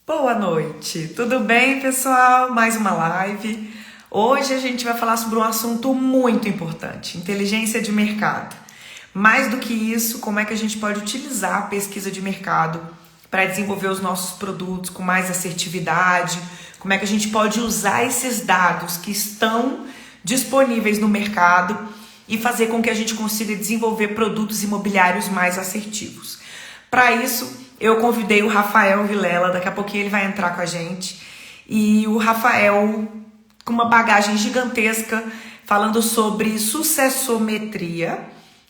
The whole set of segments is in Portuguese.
Boa noite, tudo bem, pessoal? Mais uma live. Hoje a gente vai falar sobre um assunto muito importante: inteligência de mercado. Mais do que isso, como é que a gente pode utilizar a pesquisa de mercado para desenvolver os nossos produtos com mais assertividade? Como é que a gente pode usar esses dados que estão disponíveis no mercado e fazer com que a gente consiga desenvolver produtos imobiliários mais assertivos? Para isso, eu convidei o Rafael Vilela, daqui a pouquinho ele vai entrar com a gente. E o Rafael, com uma bagagem gigantesca, falando sobre sucessometria,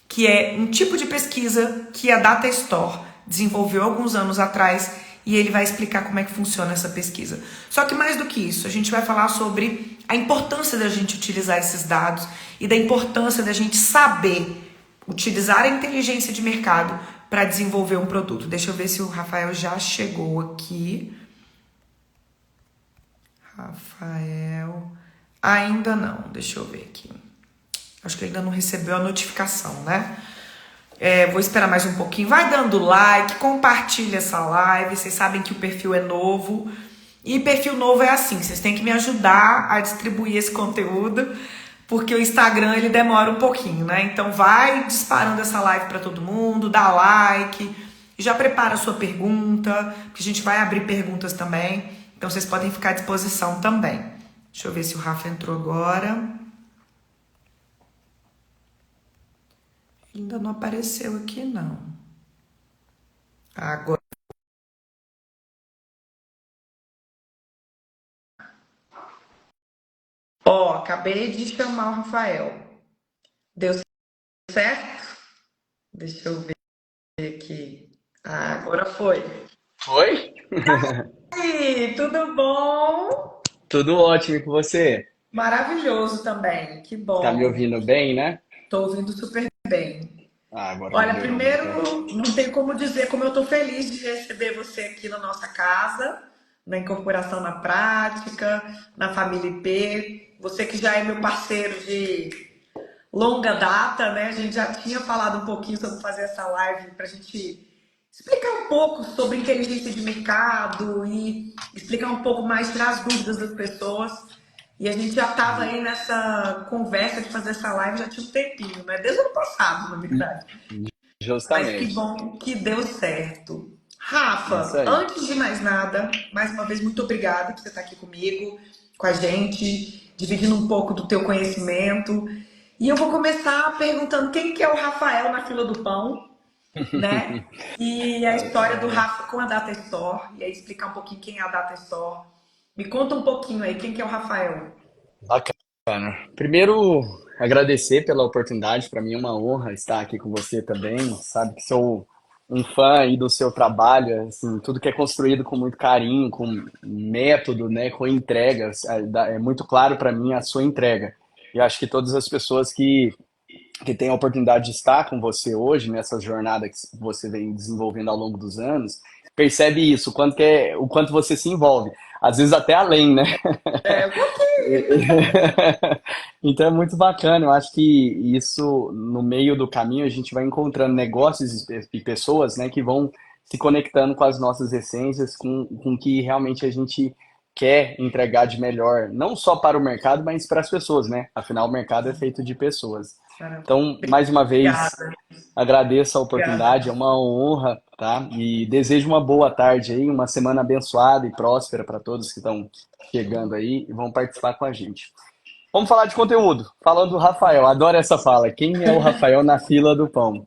que é um tipo de pesquisa que a Data Store desenvolveu alguns anos atrás, e ele vai explicar como é que funciona essa pesquisa. Só que mais do que isso, a gente vai falar sobre a importância da gente utilizar esses dados e da importância da gente saber utilizar a inteligência de mercado para desenvolver um produto. Deixa eu ver se o Rafael já chegou aqui. Rafael, ainda não, deixa eu ver aqui. Acho que ainda não recebeu a notificação, né? Vou esperar mais um pouquinho. Vai dando like, compartilha essa live. Vocês sabem que o perfil é novo. E perfil novo é assim, vocês têm que me ajudar a distribuir esse conteúdo, porque o Instagram ele demora um pouquinho, né? Então vai disparando essa live para todo mundo, dá like, já prepara a sua pergunta, que a gente vai abrir perguntas também. Então vocês podem ficar à disposição também. Deixa eu ver se o Rafa entrou agora. Ainda não apareceu aqui, não. Agora. Ó, acabei de chamar o Rafael. Deu certo? Deixa eu ver aqui. Agora foi. Oi? E tudo bom? Tudo ótimo e com você? Maravilhoso também. Que Tá me bom. ouvindo bem, né? Tô ouvindo super bem. Ah, agora Olha, melhorou então. primeiro, não tem como dizer como eu tô feliz de receber você aqui na nossa casa, na Incorporação na Prática, na Família IP. Você que já é meu parceiro de longa data, né? A gente já tinha falado um pouquinho sobre fazer essa live para a gente explicar um pouco sobre inteligência de mercado e explicar um pouco mais, tirar as dúvidas das pessoas. E a gente já estava aí nessa conversa de fazer essa live já tinha um tempinho, né? Desde o ano passado, na verdade. Mas que Justamente. bom que deu certo. Isso Rafa, aí. antes de mais nada, mais uma vez, muito obrigada por você estar aqui comigo, com a gente, dividindo um pouco do teu conhecimento. E eu vou começar perguntando quem que é o Rafael na fila do pão, né? E a história do Rafa com a Data Store, e aí explicar um pouquinho quem é a Data Store. Me conta um pouquinho aí, quem que é o Rafael? Bacana. Primeiro, agradecer pela oportunidade. Para mim é uma honra estar aqui com você também. Sabe que sou um fã aí do seu trabalho, assim, tudo que é construído com muito carinho, com método, né, com entregas. É muito claro para mim a sua entrega. E acho que todas as pessoas que tem a oportunidade de estar com você hoje, nessa jornada que você vem desenvolvendo ao longo dos anos, percebe isso, o quanto você se envolve. Às vezes até além, né? É, um pouquinho. Então é muito bacana. Eu acho que isso, no meio do caminho, a gente vai encontrando negócios e pessoas, né, que vão se conectando com as nossas essências, com o que realmente a gente quer entregar de melhor, não só para o mercado, mas para as pessoas, né? Afinal, o mercado é feito de pessoas. Então, mais uma vez, Obrigada, agradeço a oportunidade, é obrigada. uma honra, tá? E desejo uma boa tarde aí, uma semana abençoada e próspera para todos que estão chegando aí e vão participar com a gente. Vamos falar de conteúdo. Falando do Rafael, adoro essa fala. Quem é o Rafael na fila do pão?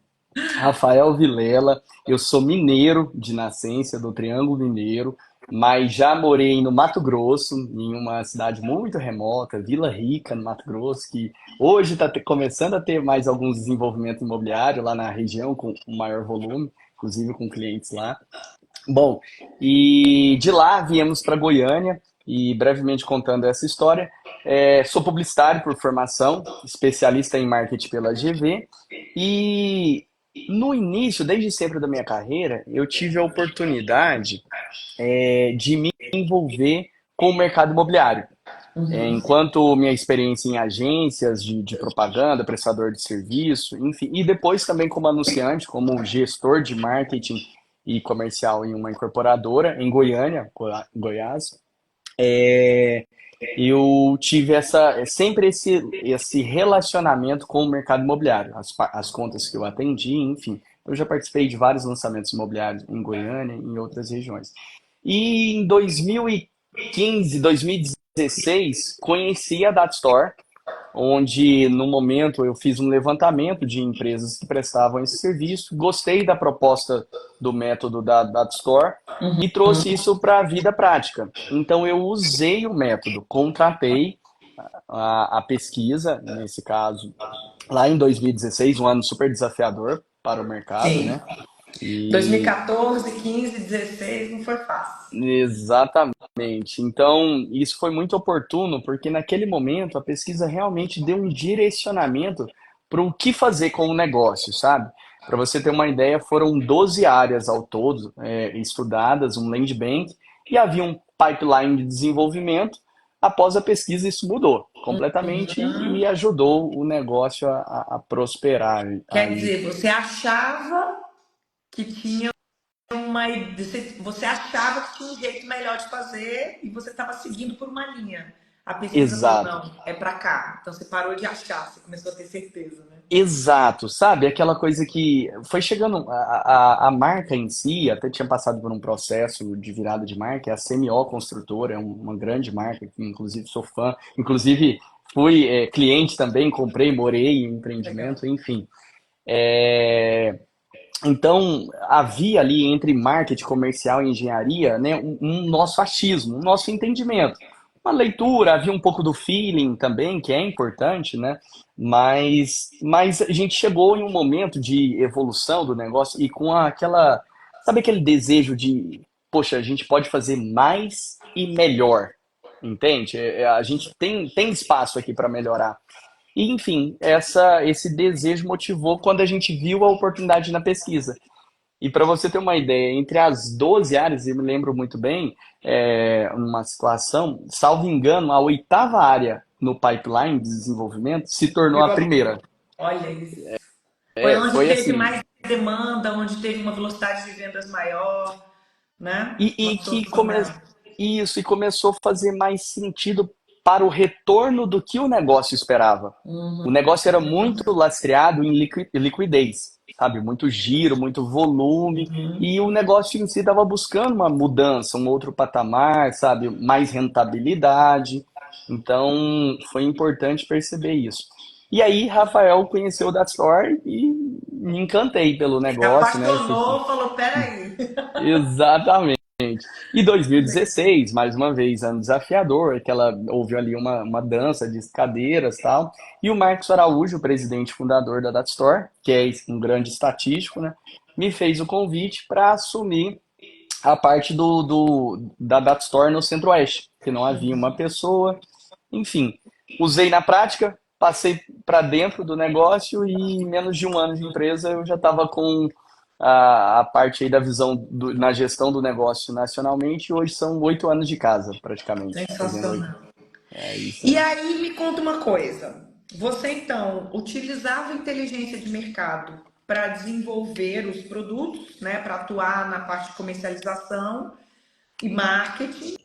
Rafael Vilela, eu sou mineiro de nascença, do Triângulo Mineiro, mas já morei no Mato Grosso, em uma cidade muito remota, Vila Rica, no Mato Grosso, que hoje está começando a ter mais alguns desenvolvimento imobiliário lá na região, com um maior volume, inclusive com clientes lá. Bom, e de lá viemos para Goiânia, e brevemente contando essa história, sou publicitário por formação, especialista em marketing pela GV, e no início, desde sempre da minha carreira, eu tive a oportunidade de me envolver com o mercado imobiliário. Uhum. Enquanto minha experiência em agências de propaganda, prestador de serviço, enfim, e depois também como anunciante, como gestor de marketing e comercial em uma incorporadora em Goiânia, Goiás. É, eu tive sempre esse relacionamento com o mercado imobiliário, as contas que eu atendi, enfim. Eu já participei de vários lançamentos imobiliários em Goiânia e em outras regiões. E em 2015, 2016, conheci a Data Store, onde no momento eu fiz um levantamento de empresas que prestavam esse serviço, gostei da proposta do método da Data Store e trouxe isso para a vida prática. Então eu usei o método, contratei a pesquisa, nesse caso, lá em 2016, um ano super desafiador para o mercado, Sim. né? E 2014, 15, 16 não foi fácil. exatamente. Então, isso foi muito oportuno, porque naquele momento a pesquisa realmente deu um direcionamento para o que fazer com o negócio, sabe? Para você ter uma ideia, foram 12 áreas ao todo, estudadas, um land bank, e havia um pipeline de desenvolvimento. Após a pesquisa, isso mudou completamente e ajudou o negócio a prosperar Quer aí. dizer, você achava que tinha você achava que tinha um jeito melhor de fazer e você estava seguindo por uma linha. A pesquisa falou, Exato. não, é para cá. Então você parou de achar, você começou a ter certeza, né? Exato, sabe? Aquela coisa que foi chegando, a marca em si, até tinha passado por um processo de virada de marca, é a CMO Construtora, é uma grande marca, que inclusive sou fã, inclusive fui cliente também, comprei, morei em Legal. empreendimento, enfim. É, então, havia ali entre marketing comercial e engenharia, né, um nosso achismo, um nosso entendimento. Uma leitura, havia um pouco do feeling também, que é importante, né? Mas a gente chegou em um momento de evolução do negócio e com sabe aquele desejo de, poxa, a gente pode fazer mais e melhor, entende? A gente tem espaço aqui para melhorar. E, enfim, esse desejo motivou quando a gente viu a oportunidade na pesquisa. E para você ter uma ideia, entre as 12 áreas, eu me lembro muito bem, uma situação, salvo engano, a oitava área no pipeline de desenvolvimento se tornou a Pegou a primeira. Olha isso. Foi onde Foi teve assim. mais demanda, onde teve uma velocidade de vendas maior, né? Uma E que absorção maior. isso, e começou a fazer mais sentido para o retorno do que o negócio esperava. O negócio era muito lastreado em liquidez, sabe? Muito giro, muito volume, e o negócio em si estava buscando uma mudança, um outro patamar, sabe? Mais rentabilidade. Então, foi importante perceber isso. E aí, Rafael conheceu o Data Store e me encantei pelo Se negócio, né? apaixonou, falou, peraí. Exatamente. E 2016, mais uma vez, ano desafiador, houve ali uma dança de cadeiras e tal. E o Marcos Araújo, o presidente fundador da Data Store, que é um grande estatístico, né, me fez o convite para assumir a parte da Data Store no Centro-Oeste, que não havia uma pessoa. Enfim, usei na prática, passei para dentro do negócio e em menos de um ano de empresa eu já estava com a parte aí da visão na gestão do negócio nacionalmente. E hoje são 8 anos de casa, praticamente, fazendo oito. Sensacional. É isso E aí. aí me conta uma coisa. Você então utilizava inteligência de mercado para desenvolver os produtos, né, para atuar na parte de comercialização e marketing.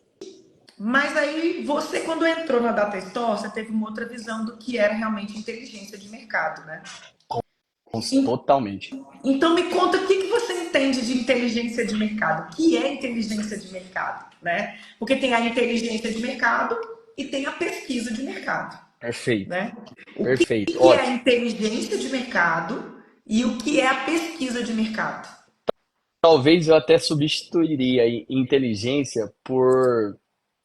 Mas aí você, quando entrou na Data Store, você teve uma outra visão do que era realmente inteligência de mercado, né? Totalmente. Então me conta o que você entende de inteligência de mercado. O que é inteligência de mercado, né? Porque tem a inteligência de mercado e tem a pesquisa de mercado, Perfeito, né? O perfeito. que é a Ótimo. inteligência de mercado e o que é a pesquisa de mercado? Talvez eu até substituiria aí inteligência por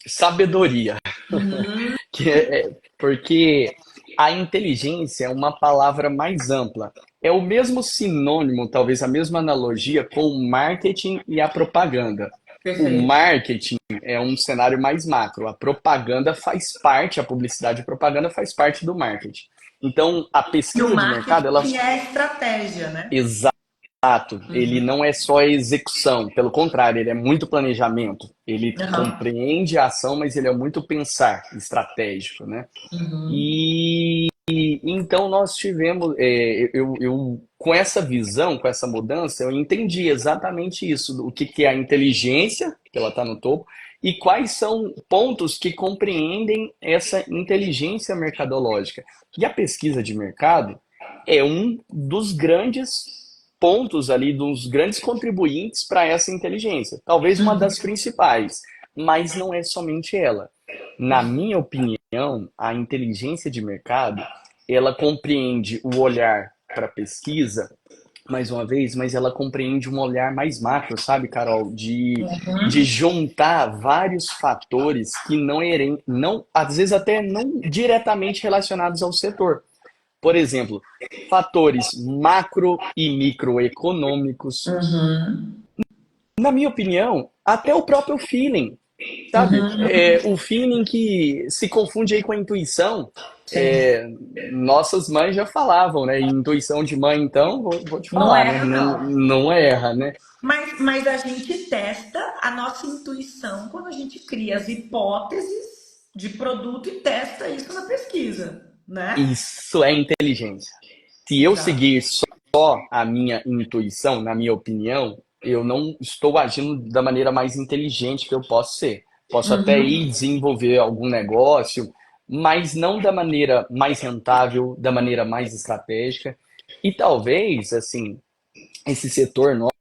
sabedoria. Porque a inteligência é uma palavra mais ampla. É o mesmo sinônimo, talvez a mesma analogia com o marketing e a propaganda. O Perfeito. marketing é um cenário mais macro. A propaganda faz parte, a publicidade e propaganda faz parte do marketing. Então, a E o pesquisa de mercado, ela marketing é a estratégia, né? exato, ele não é só execução, pelo contrário, ele é muito planejamento. Ele Uhum. compreende a ação, mas ele é muito pensar estratégico, né? E então nós tivemos, com essa visão, com essa mudança, eu entendi exatamente isso, o que que é a inteligência, que ela está no topo, e quais são pontos que compreendem essa inteligência mercadológica. E a pesquisa de mercado é um dos grandes pontos ali, dos grandes contribuintes para essa inteligência. Talvez uma das principais, mas não é somente ela. Na minha opinião, a inteligência de mercado, ela compreende o olhar para a pesquisa, mais uma vez, mas ela compreende um olhar mais macro, sabe, Carol? De juntar vários fatores que não, às vezes até não diretamente relacionados ao setor. Por exemplo, fatores macro e microeconômicos. Na minha opinião, até o próprio feeling, sabe? O feeling que se confunde aí com a intuição. Sim. Nossas mães já falavam, né? Intuição de mãe, então, vou te Não falar, né? erra, Não, não. não erra, né? Mas a gente testa a nossa intuição quando a gente cria as hipóteses de produto e testa isso na pesquisa, né? Isso é inteligência. Se eu Exato. seguir só a minha intuição, na minha opinião, eu não estou agindo da maneira mais inteligente que eu posso ser. Posso até ir desenvolver algum negócio, mas não da maneira mais rentável, da maneira mais estratégica. E talvez, assim, esse setor nosso.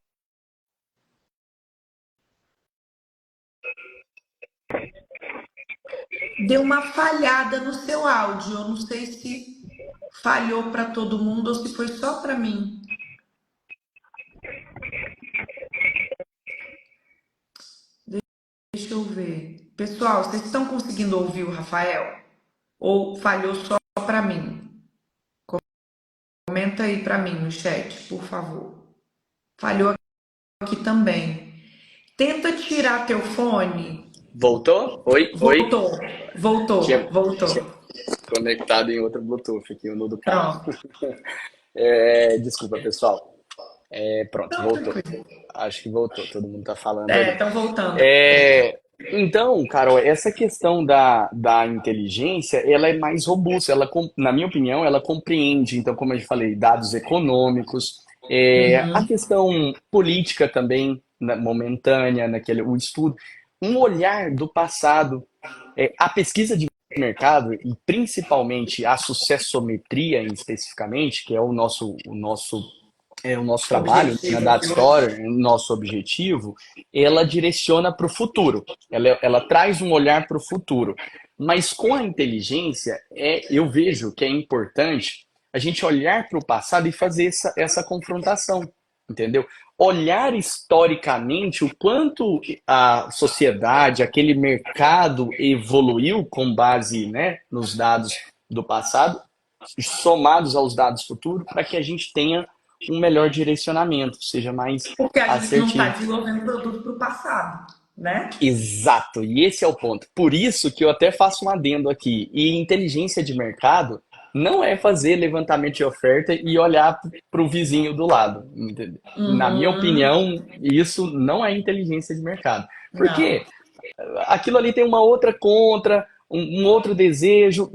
Deu uma falhada no seu áudio. Eu não sei se falhou para todo mundo ou se foi só para mim. Deixa eu ver. Pessoal, vocês estão conseguindo ouvir o Rafael? Ou falhou só para mim? Comenta aí para mim no chat, por favor. Falhou aqui também. Tenta tirar teu fone. Voltou? Oi, oi. Voltou, voltou, Tinha, voltou. tinha conectado em outro Bluetooth aqui, no do carro. Pronto. Desculpa, pessoal. Pronto, Não, voltou. tranquilo. Acho que voltou, todo mundo tá falando É, ali. estão voltando. Então, Carol, essa questão da inteligência, ela é mais robusta. Na minha opinião, ela compreende, então, como eu falei, dados econômicos, a questão política também, momentânea, o estudo, um olhar do passado, a pesquisa de mercado e principalmente a sucessometria especificamente, que é o nosso trabalho na Objetivo. Data Story, o nosso objetivo, ela direciona para o futuro. Ela traz um olhar para o futuro. Mas com a inteligência, eu vejo que é importante a gente olhar para o passado e fazer essa confrontação, entendeu? Olhar historicamente o quanto a sociedade, aquele mercado evoluiu com base, né, nos dados do passado, somados aos dados futuros, para que a gente tenha um melhor direcionamento, seja mais Porque a gente não está assertivo. desenvolvendo produto para o passado, né? Exato, e esse é o ponto. Por isso que eu até faço um adendo aqui. E inteligência de mercado não é fazer levantamento de oferta e olhar para o vizinho do lado. Entendeu? Na minha opinião, isso não é inteligência de mercado. Não. Porque aquilo ali tem uma outra contra, um outro desejo.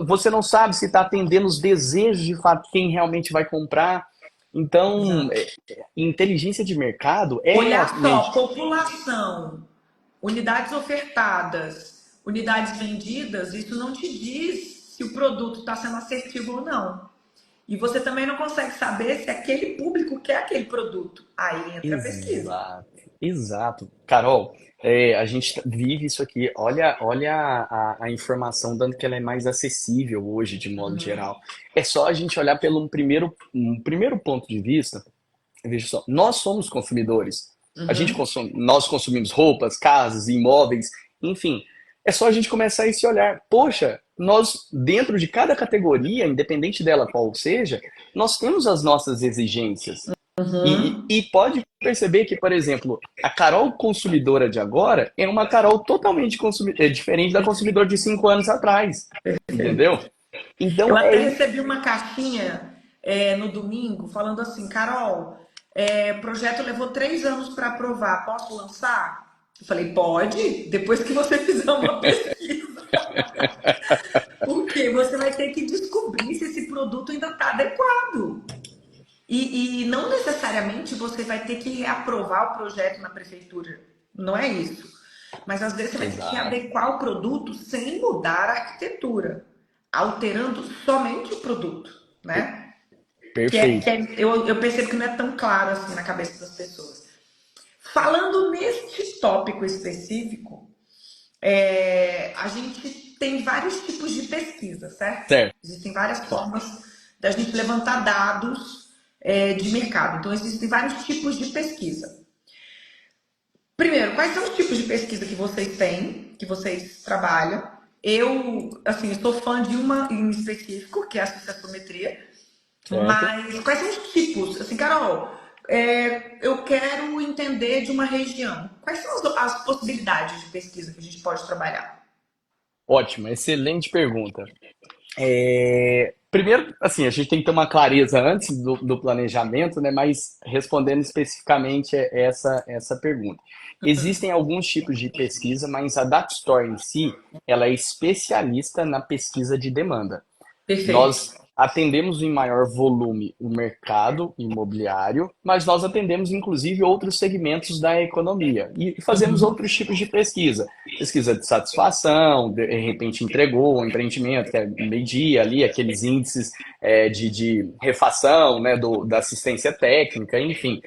Você não sabe se está atendendo os desejos de fato quem realmente vai comprar. Então, Exato. inteligência de mercado é Olhar só, realmente. população, unidades ofertadas, unidades vendidas, isso não te diz se o produto está sendo assertivo ou não. E você também não consegue saber se aquele público quer aquele produto. Aí entra a pesquisa. Exato, exato. Carol, a gente vive isso aqui. Olha a informação, dando que ela é mais acessível hoje, de modo geral. É só a gente olhar pelo um primeiro ponto de vista. Veja só, nós somos consumidores. Nós consumimos roupas, casas, imóveis, enfim. É só a gente começar a esse olhar. Poxa, nós, dentro de cada categoria, independente dela qual seja, nós temos as nossas exigências. E pode perceber que, por exemplo, a Carol consumidora de agora é uma Carol totalmente diferente da consumidora de 5 anos atrás. Entendeu? Eu Então, até recebi uma caixinha no domingo falando assim, Carol, o projeto levou 3 anos para aprovar, posso lançar? Eu falei, pode, depois que você fizer uma pesquisa. Porque Porque você vai ter que descobrir se esse produto ainda está adequado. E não necessariamente você vai ter que reaprovar o projeto na prefeitura. Não é isso. Mas às vezes você vai ter que Exato. adequar o produto sem mudar a arquitetura, alterando somente o produto, Per- né? Perfeito. Eu percebo que não é tão claro assim na cabeça das pessoas. Falando neste tópico específico, a gente tem vários tipos de pesquisa, certo? Certo. Existem várias formas da gente levantar dados de mercado. Então, existem vários tipos de pesquisa. Primeiro, quais são os tipos de pesquisa que vocês têm, que vocês trabalham? Eu, assim, sou fã de uma em específico, que é a sociometria, Certo. mas quais são os tipos? Assim, Carol, eu quero entender de uma região. Quais são as possibilidades de pesquisa que a gente pode trabalhar? Ótimo, excelente pergunta. Primeiro, assim, a gente tem que ter uma clareza antes do planejamento, né? Mas respondendo especificamente essa pergunta. Existem alguns tipos de pesquisa, mas a DataStore em si, ela é especialista na pesquisa de demanda. Perfeito. Nós atendemos em maior volume o mercado imobiliário, mas nós atendemos inclusive outros segmentos da economia e fazemos outros tipos de pesquisa. Pesquisa de satisfação, de repente entregou o empreendimento, que é meio-dia ali, aqueles índices de refação, né, da assistência técnica, enfim,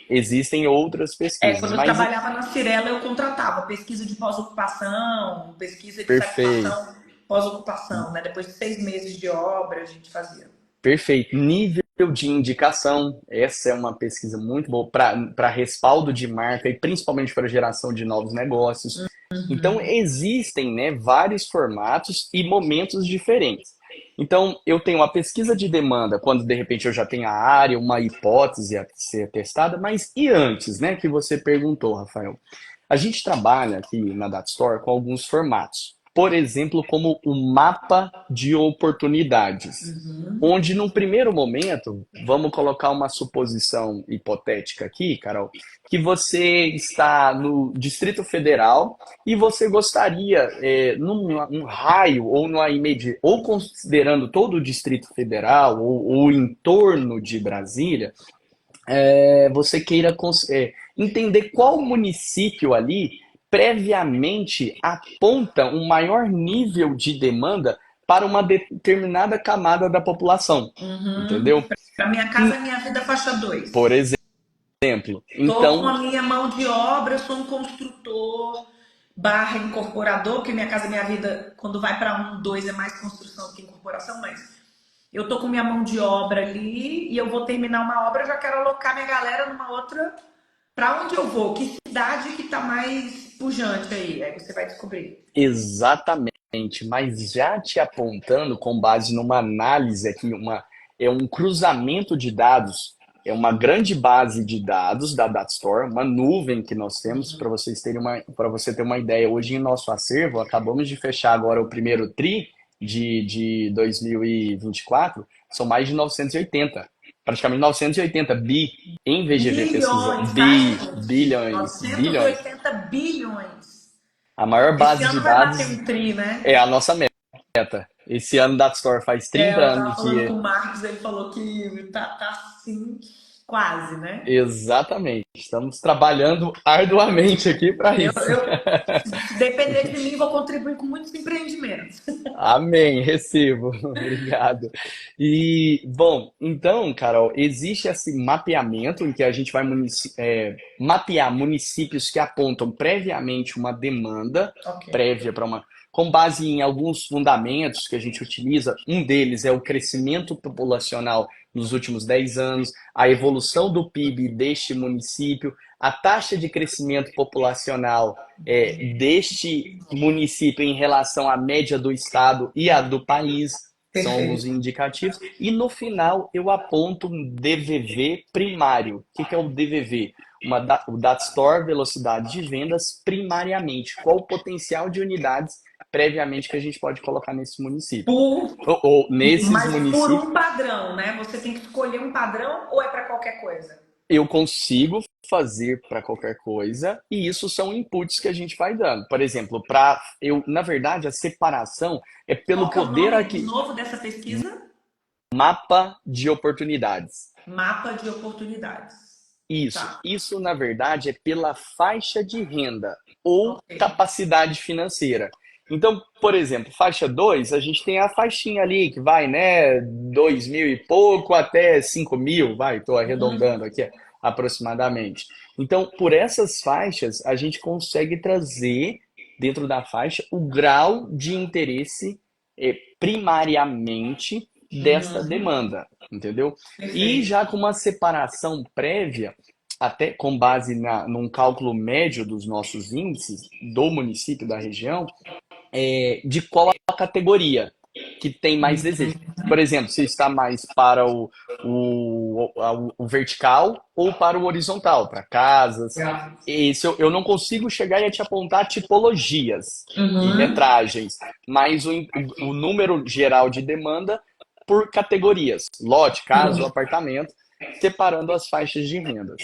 existem outras pesquisas, Quando eu mas trabalhava na Cirela, eu contratava pesquisa de pós-ocupação, pesquisa de perfeito. satisfação pós-ocupação, né? Depois de 6 meses de obra, a gente fazia. Perfeito. Nível de indicação, essa é uma pesquisa muito boa para respaldo de marca e principalmente para geração de novos negócios. Então, existem, né, vários formatos e momentos diferentes. Então, eu tenho uma pesquisa de demanda, quando de repente eu já tenho a área, uma hipótese a ser testada, mas e antes, né, que você perguntou, Rafael? A gente trabalha aqui na DataStore com alguns formatos. Por exemplo, como o mapa de oportunidades, onde num primeiro momento, vamos colocar uma suposição hipotética aqui, Carol, que você está no Distrito Federal e você gostaria, num raio ou numa ou considerando todo o Distrito Federal ou o entorno de Brasília, você queira entender qual município ali previamente aponta um maior nível de demanda para uma determinada camada da população, entendeu? Para Minha Casa Minha Vida faixa Por 2. exemplo, Tô com então, a minha mão de obra, eu sou um construtor barra incorporador, porque Minha Casa Minha Vida, quando vai para 1, 2 é mais construção do que incorporação, mas eu tô com minha mão de obra ali e eu vou terminar uma obra, eu já quero alocar minha galera numa outra. Para onde eu vou? Que cidade que tá mais pujante aí? Aí você vai descobrir. exatamente, mas já te apontando com base numa análise aqui, é um cruzamento de dados, é uma grande base de dados da DataStore, uma nuvem que nós temos para você ter uma ideia. Hoje em nosso acervo, acabamos de fechar agora o primeiro tri de 2024, são mais de 980, praticamente 980 em VGV pesquisa, Bilhões, tá, gente? bilhões. 980 bilhões. A maior Esse base de ano vai bater dados um tri, né? é a nossa meta. Esse ano da Store faz 30 Eu tava anos falando com que o Marcos, ele falou que tá assim, quase, né? exatamente. Estamos trabalhando arduamente aqui para isso. Se depender de mim, vou contribuir com muitos empreendimentos. Amém, recebo. Obrigado. E, bom, então, Carol, existe esse mapeamento em que a gente vai mapear municípios que apontam previamente uma demanda Ok. prévia para uma. Com base em alguns fundamentos que a gente utiliza, um deles é o crescimento populacional nos últimos 10 anos, a evolução do PIB deste município, a taxa de crescimento populacional deste município em relação à média do estado e à do país, são alguns Perfeito. indicativos. E no final eu aponto um DVV primário. O que é o DVV? O Data Store, velocidade de vendas primariamente. Qual o potencial de unidades previamente que a gente pode colocar nesse município? Por, Ou nesses mas por municípios. um padrão, né? Você tem que escolher um padrão ou é para qualquer coisa? eu consigo fazer para qualquer coisa e isso são inputs que a gente vai dando. Por exemplo, na verdade, a separação é pelo Qual que é o poder nome de aqui, novo dessa pesquisa? mapa de oportunidades. Mapa de oportunidades. Isso, Tá, isso na verdade é pela faixa de renda ou ok. capacidade financeira. Então, por exemplo, faixa 2 a gente tem a faixinha ali que vai, né, 2.000 e pouco até 5.000, vai, estou Uhum. arredondando aqui aproximadamente. Então, por essas faixas, a gente consegue trazer dentro da faixa o grau de interesse primariamente desta Uhum. demanda, entendeu? E Perfeito. já com uma separação prévia, até com base num cálculo médio dos nossos índices do município, da região, de qual a categoria que tem mais desejo. Por exemplo, se está mais para o vertical ou para o horizontal, para casas. Legal. Esse eu não consigo chegar e te apontar tipologias e Uhum. metragens, mas o número geral de demanda por categorias, lote, casa ou apartamento, separando as faixas de rendas.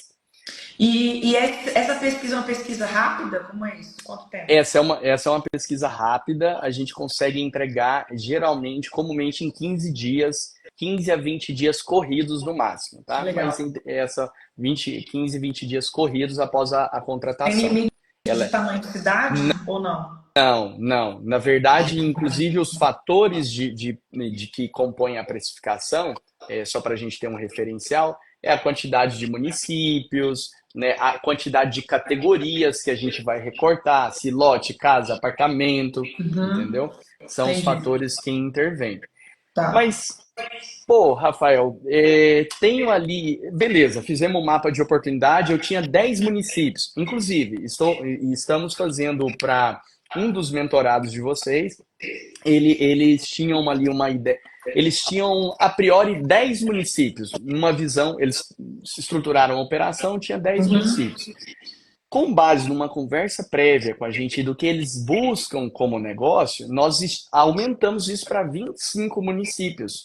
Essa pesquisa é uma pesquisa rápida? Como é isso? Quanto tempo? Essa é uma pesquisa rápida, a gente consegue entregar geralmente, comumente em 15 dias, 15 a 20 dias corridos no máximo, tá? Mas Legal. essa 15, 20 dias corridos após a Tem contratação. limite Ela de tamanho de cidade ou não? não. Na verdade, inclusive os fatores de que compõem a precificação, só para a gente ter um referencial, é a quantidade de municípios, né, a quantidade de categorias que a gente vai recortar, se lote, casa, apartamento, Uhum. entendeu? São os Entendi. fatores que intervêm. Tá. Mas, pô, Rafael, tenho ali. Beleza, fizemos um mapa de oportunidade. Eu tinha 10 municípios. Inclusive, estamos fazendo para um dos mentorados de vocês. Eles tinham ali uma ideia. Eles tinham, a priori, 10 municípios. Numa visão, eles se estruturaram a operação, tinha 10 Uhum. municípios. Com base numa conversa prévia com a gente do que eles buscam como negócio, nós aumentamos isso para 25 municípios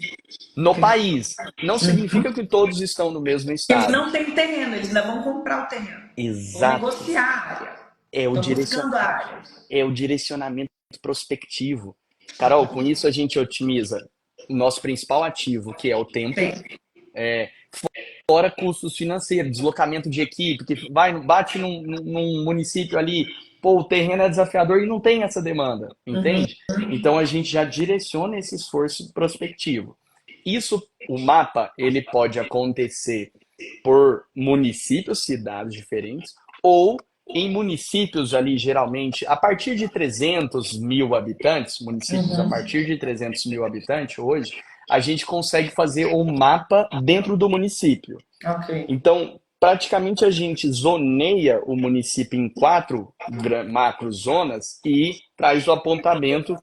no país. Não significa que todos estão no mesmo Eles estado. não têm terreno, eles ainda vão comprar o terreno. Vão Exato. negociar a área. É o, Estão direcion... buscando a área. é o direcionamento prospectivo. Carol, com isso a gente otimiza o nosso principal ativo, que é o tempo, Sim. fora custos financeiros, deslocamento de equipe, que bate num município ali, pô, o terreno é desafiador e não tem essa demanda, Uhum. entende? Então a gente já direciona esse esforço prospectivo. Isso, o mapa, ele pode acontecer por municípios, cidades diferentes, ou em municípios ali, geralmente, a partir de 300 mil habitantes, municípios a Uhum. partir de 300 mil habitantes hoje, a gente consegue fazer um mapa dentro do município. Ok. Então, praticamente a gente zoneia o município em 4 macro zonas e traz o apontamento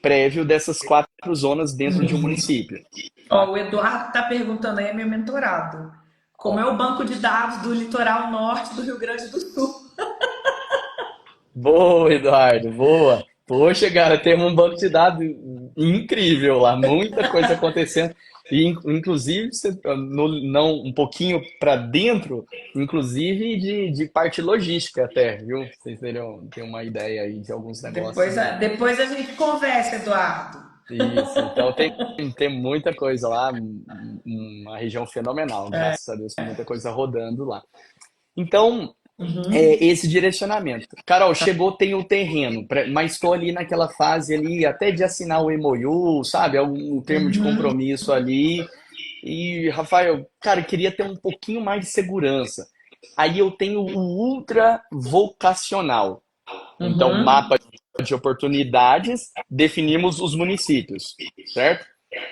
prévio dessas 4 zonas dentro de um município. Ó, Tá? o Eduardo está perguntando aí, é meu mentorado. Como é Ó. o banco de dados do litoral norte do Rio Grande do Sul? Boa, Eduardo, boa. Poxa, cara, tem um banco de dados incrível lá, muita coisa acontecendo. E, inclusive, não, um pouquinho para dentro, inclusive de parte logística até, viu? Vocês ter uma ideia aí de alguns negócios aí. Depois a gente conversa, Eduardo. Isso, então tem muita coisa lá, uma região fenomenal, graças a Deus, com muita coisa rodando lá. Então, Uhum. esse direcionamento. Carol, chegou, tem o terreno, mas estou ali naquela fase ali, até de assinar o MOU, sabe? Algum termo de Uhum. compromisso ali. E, Rafael, cara, eu queria ter um pouquinho mais de segurança. Aí eu tenho o ultra vocacional. Então, Uhum. mapa de oportunidades, definimos os municípios, certo?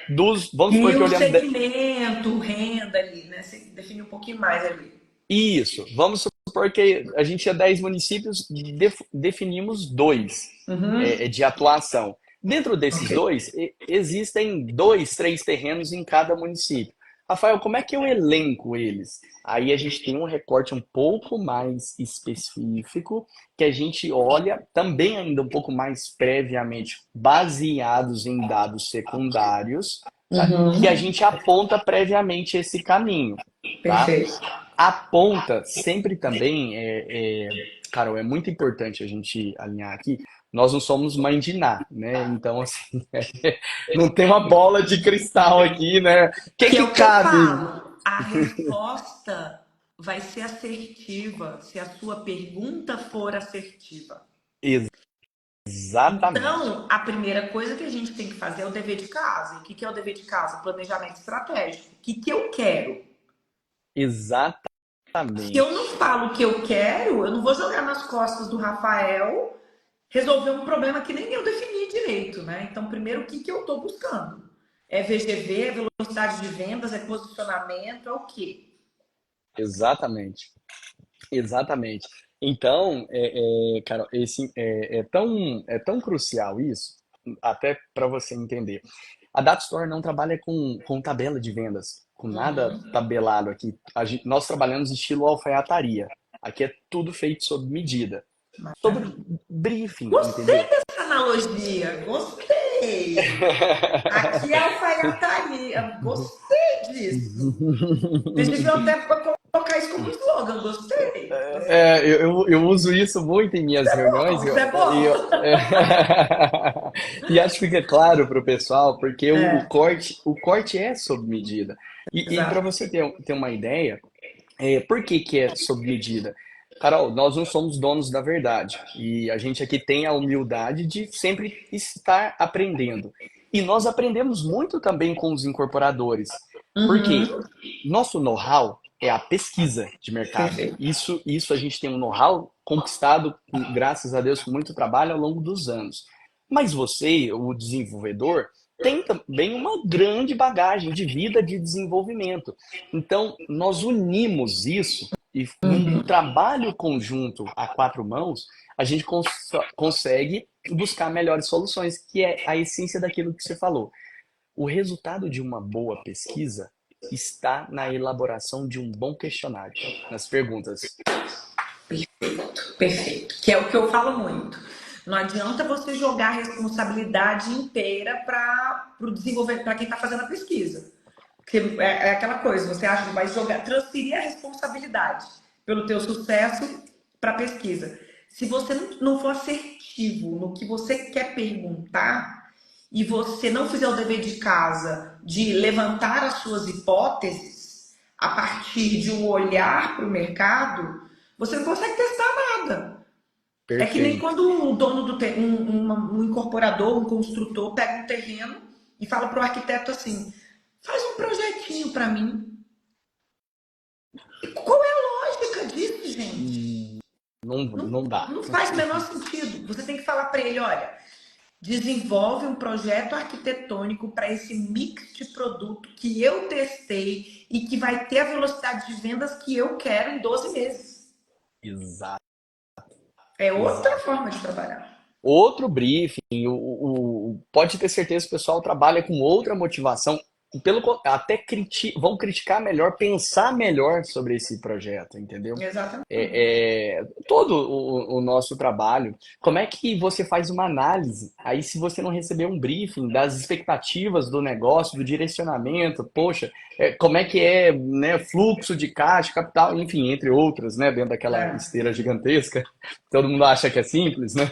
Vamos supor E que o olhando segmento, renda ali, né? Você define um pouquinho mais ali. isso. Vamos supor que a gente tinha 10 municípios, definimos dois Uhum. de atuação. Dentro desses Ok. dois, existem 2, 3 terrenos em cada município. Rafael, como é que eu elenco eles? Aí a gente tem um recorte um pouco mais específico, que a gente olha também ainda um pouco mais previamente, baseados em dados secundários, tá? Que a Uhum. gente aponta previamente esse caminho. Tá? Perfeito. aponta sempre também, Carol, é muito importante a gente alinhar aqui, nós não somos mãe de Ná, né? Então, assim, não tem uma bola de cristal aqui, né? O que Que é que o que eu cabe? falo. A resposta vai ser assertiva se a sua pergunta for assertiva. Exatamente, Então, a primeira coisa que a gente tem que fazer é o dever de casa. E o que que é o dever de casa? Planejamento estratégico. O que que eu quero? Se eu exatamente, não falo o que eu quero, eu não vou jogar nas costas do Rafael resolver um problema que nem eu defini direito, né? Então, primeiro, o que que eu estou buscando? É VGV, é velocidade de vendas, é posicionamento, é o quê? exatamente. Exatamente. Então, Carol, é tão crucial isso, até para você entender. A Data Store não trabalha com tabela de vendas, com nada Uhum. tabelado aqui. Nós trabalhamos estilo alfaiataria. Aqui é tudo feito sob medida, sobre Maravilha. briefing, Gostei entendeu? dessa analogia, gostei. Aqui é alfaiataria, gostei disso. Vocês deviam até colocar isso como slogan, gostei. Eu uso isso muito em Isso minhas é reuniões bom, isso é bom. e acho que fica claro para o pessoal, porque É, o corte é sob medida. E para exato. você ter uma ideia, por que que é sob medida? Carol, nós não somos donos da verdade e a gente aqui tem a humildade de sempre estar aprendendo. E nós aprendemos muito também com os incorporadores. Por quê? Uhum. Nosso know-how é a pesquisa de mercado. Perfeito. Isso a gente tem um know-how conquistado, graças a Deus, com muito trabalho ao longo dos anos. Mas você, o desenvolvedor, tem também uma grande bagagem de vida de desenvolvimento. Então, nós unimos isso e num Uhum. trabalho conjunto a quatro mãos, a gente consegue buscar melhores soluções, que é a essência daquilo que você falou. O resultado de uma boa pesquisa está na elaboração de um bom questionário, nas perguntas. Perfeito, perfeito. Que é o que eu falo muito. Não adianta você jogar a responsabilidade inteira para o desenvolver, para quem está fazendo a pesquisa. Porque é aquela coisa, você acha que vai jogar, transferir a responsabilidade pelo teu sucesso para a pesquisa. Se você não for assertivo no que você quer perguntar e você não fizer o dever de casa de levantar as suas hipóteses a partir de um olhar para o mercado, você não consegue testar nada. É que nem Perfeito. quando um dono um incorporador, um construtor pega um terreno e fala para o arquiteto assim: faz um projetinho para mim. Qual é a lógica disso, gente? Não dá. Não faz o menor sentido. Você tem que falar para ele: olha, desenvolve um projeto arquitetônico para esse mix de produto que eu testei e que vai ter a velocidade de vendas que eu quero em 12 meses. Exato, É outra exato. forma de trabalhar. Outro briefing, pode ter certeza que o pessoal trabalha com outra motivação. Até vão criticar melhor, pensar melhor sobre esse projeto, entendeu? Exatamente. Todo o nosso trabalho. Como é que você faz uma análise? Aí, se você não receber um briefing das expectativas do negócio, do direcionamento, poxa, como é que é, né, fluxo de caixa, capital, enfim, entre outras, né, dentro daquela É. esteira gigantesca. Todo mundo acha que é simples, né?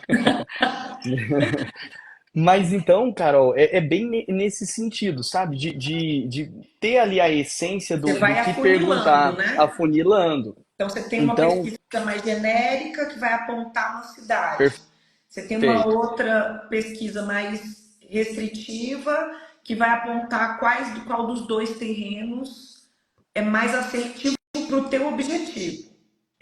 Mas então, Carol, é bem nesse sentido, sabe? De ter ali a essência Você do vai que afunilando, perguntar, né? afunilando. Então, você tem uma Então, pesquisa mais genérica que vai apontar uma cidade. Você tem uma perfeito. outra pesquisa mais restritiva que vai apontar qual dos dois terrenos é mais assertivo para o teu objetivo,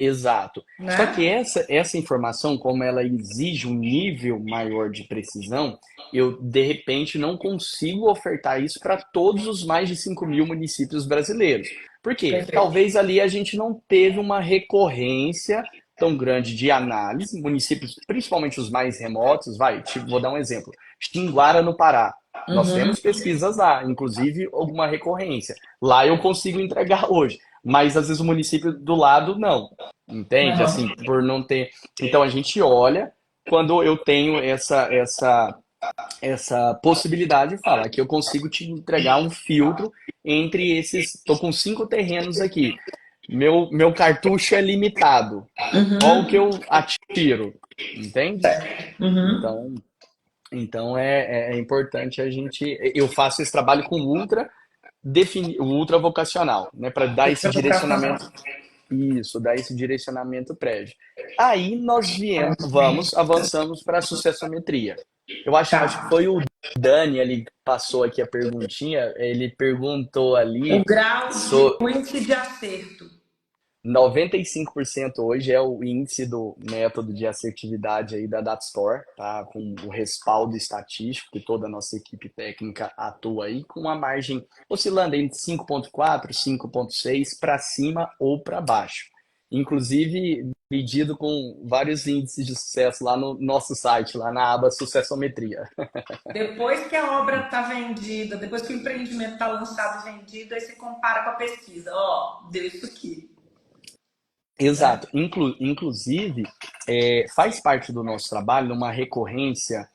Exato. Só que né? essa informação, como ela exige um nível maior de precisão, eu, de repente, não consigo ofertar isso para todos os mais de 5.000 municípios brasileiros. Por quê? Perfeito. Talvez ali a gente não teve uma recorrência tão grande de análise, municípios, principalmente os mais remotos, vou dar um exemplo. Xinguara, no Pará. Nós Uhum. temos pesquisas lá, inclusive alguma recorrência. Lá eu consigo entregar hoje, mas às vezes o município do lado não. Entende? Assim, Uhum. por não ter. Então a gente olha quando eu tenho essa possibilidade de falar que eu consigo te entregar um filtro entre esses. Estou com 5 terrenos aqui. meu cartucho é limitado. Qual que eu atiro? Entende? Uhum. Então, então é importante a gente. Eu faço esse trabalho com o ultra, o ultra vocacional, né? Para dar esse direcionamento. Isso, dar esse direcionamento prévio. Aí nós avançamos para a sucessometria. Eu acho que Tá. foi o Dani ali que passou aqui a perguntinha. Ele perguntou O ali. grau de o índice de acerto. 95% hoje é o índice do método de assertividade aí da DataScore, tá? Com o respaldo estatístico que toda a nossa equipe técnica atua aí, com uma margem oscilando entre 5,4, 5,6 para cima ou para baixo. Inclusive, medido com vários índices de sucesso lá no nosso site, lá na aba Sucessometria. Depois que a obra está vendida, depois que o empreendimento está lançado e vendido, aí você compara com a pesquisa. Ó, deu isso aqui, né? Exato. Inclusive, faz parte do nosso trabalho uma recorrência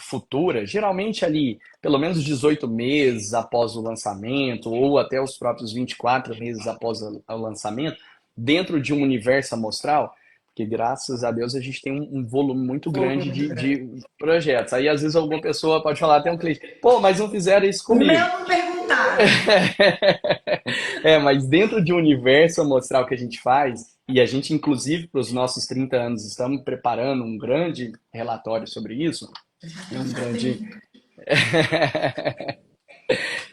futura, geralmente ali pelo menos 18 meses após o lançamento, ou até os próprios 24 meses após o lançamento, dentro de um universo amostral, porque graças a Deus a gente tem um volume muito grande Volume grande. de projetos. Aí às vezes alguma pessoa pode falar, tem um cliente, pô, mas não fizeram isso O meu comigo. não perguntaram. Mas dentro de um universo amostral que a gente faz, e a gente, inclusive, para os nossos 30 anos, estamos preparando um grande relatório sobre isso. É um Já grande. tem.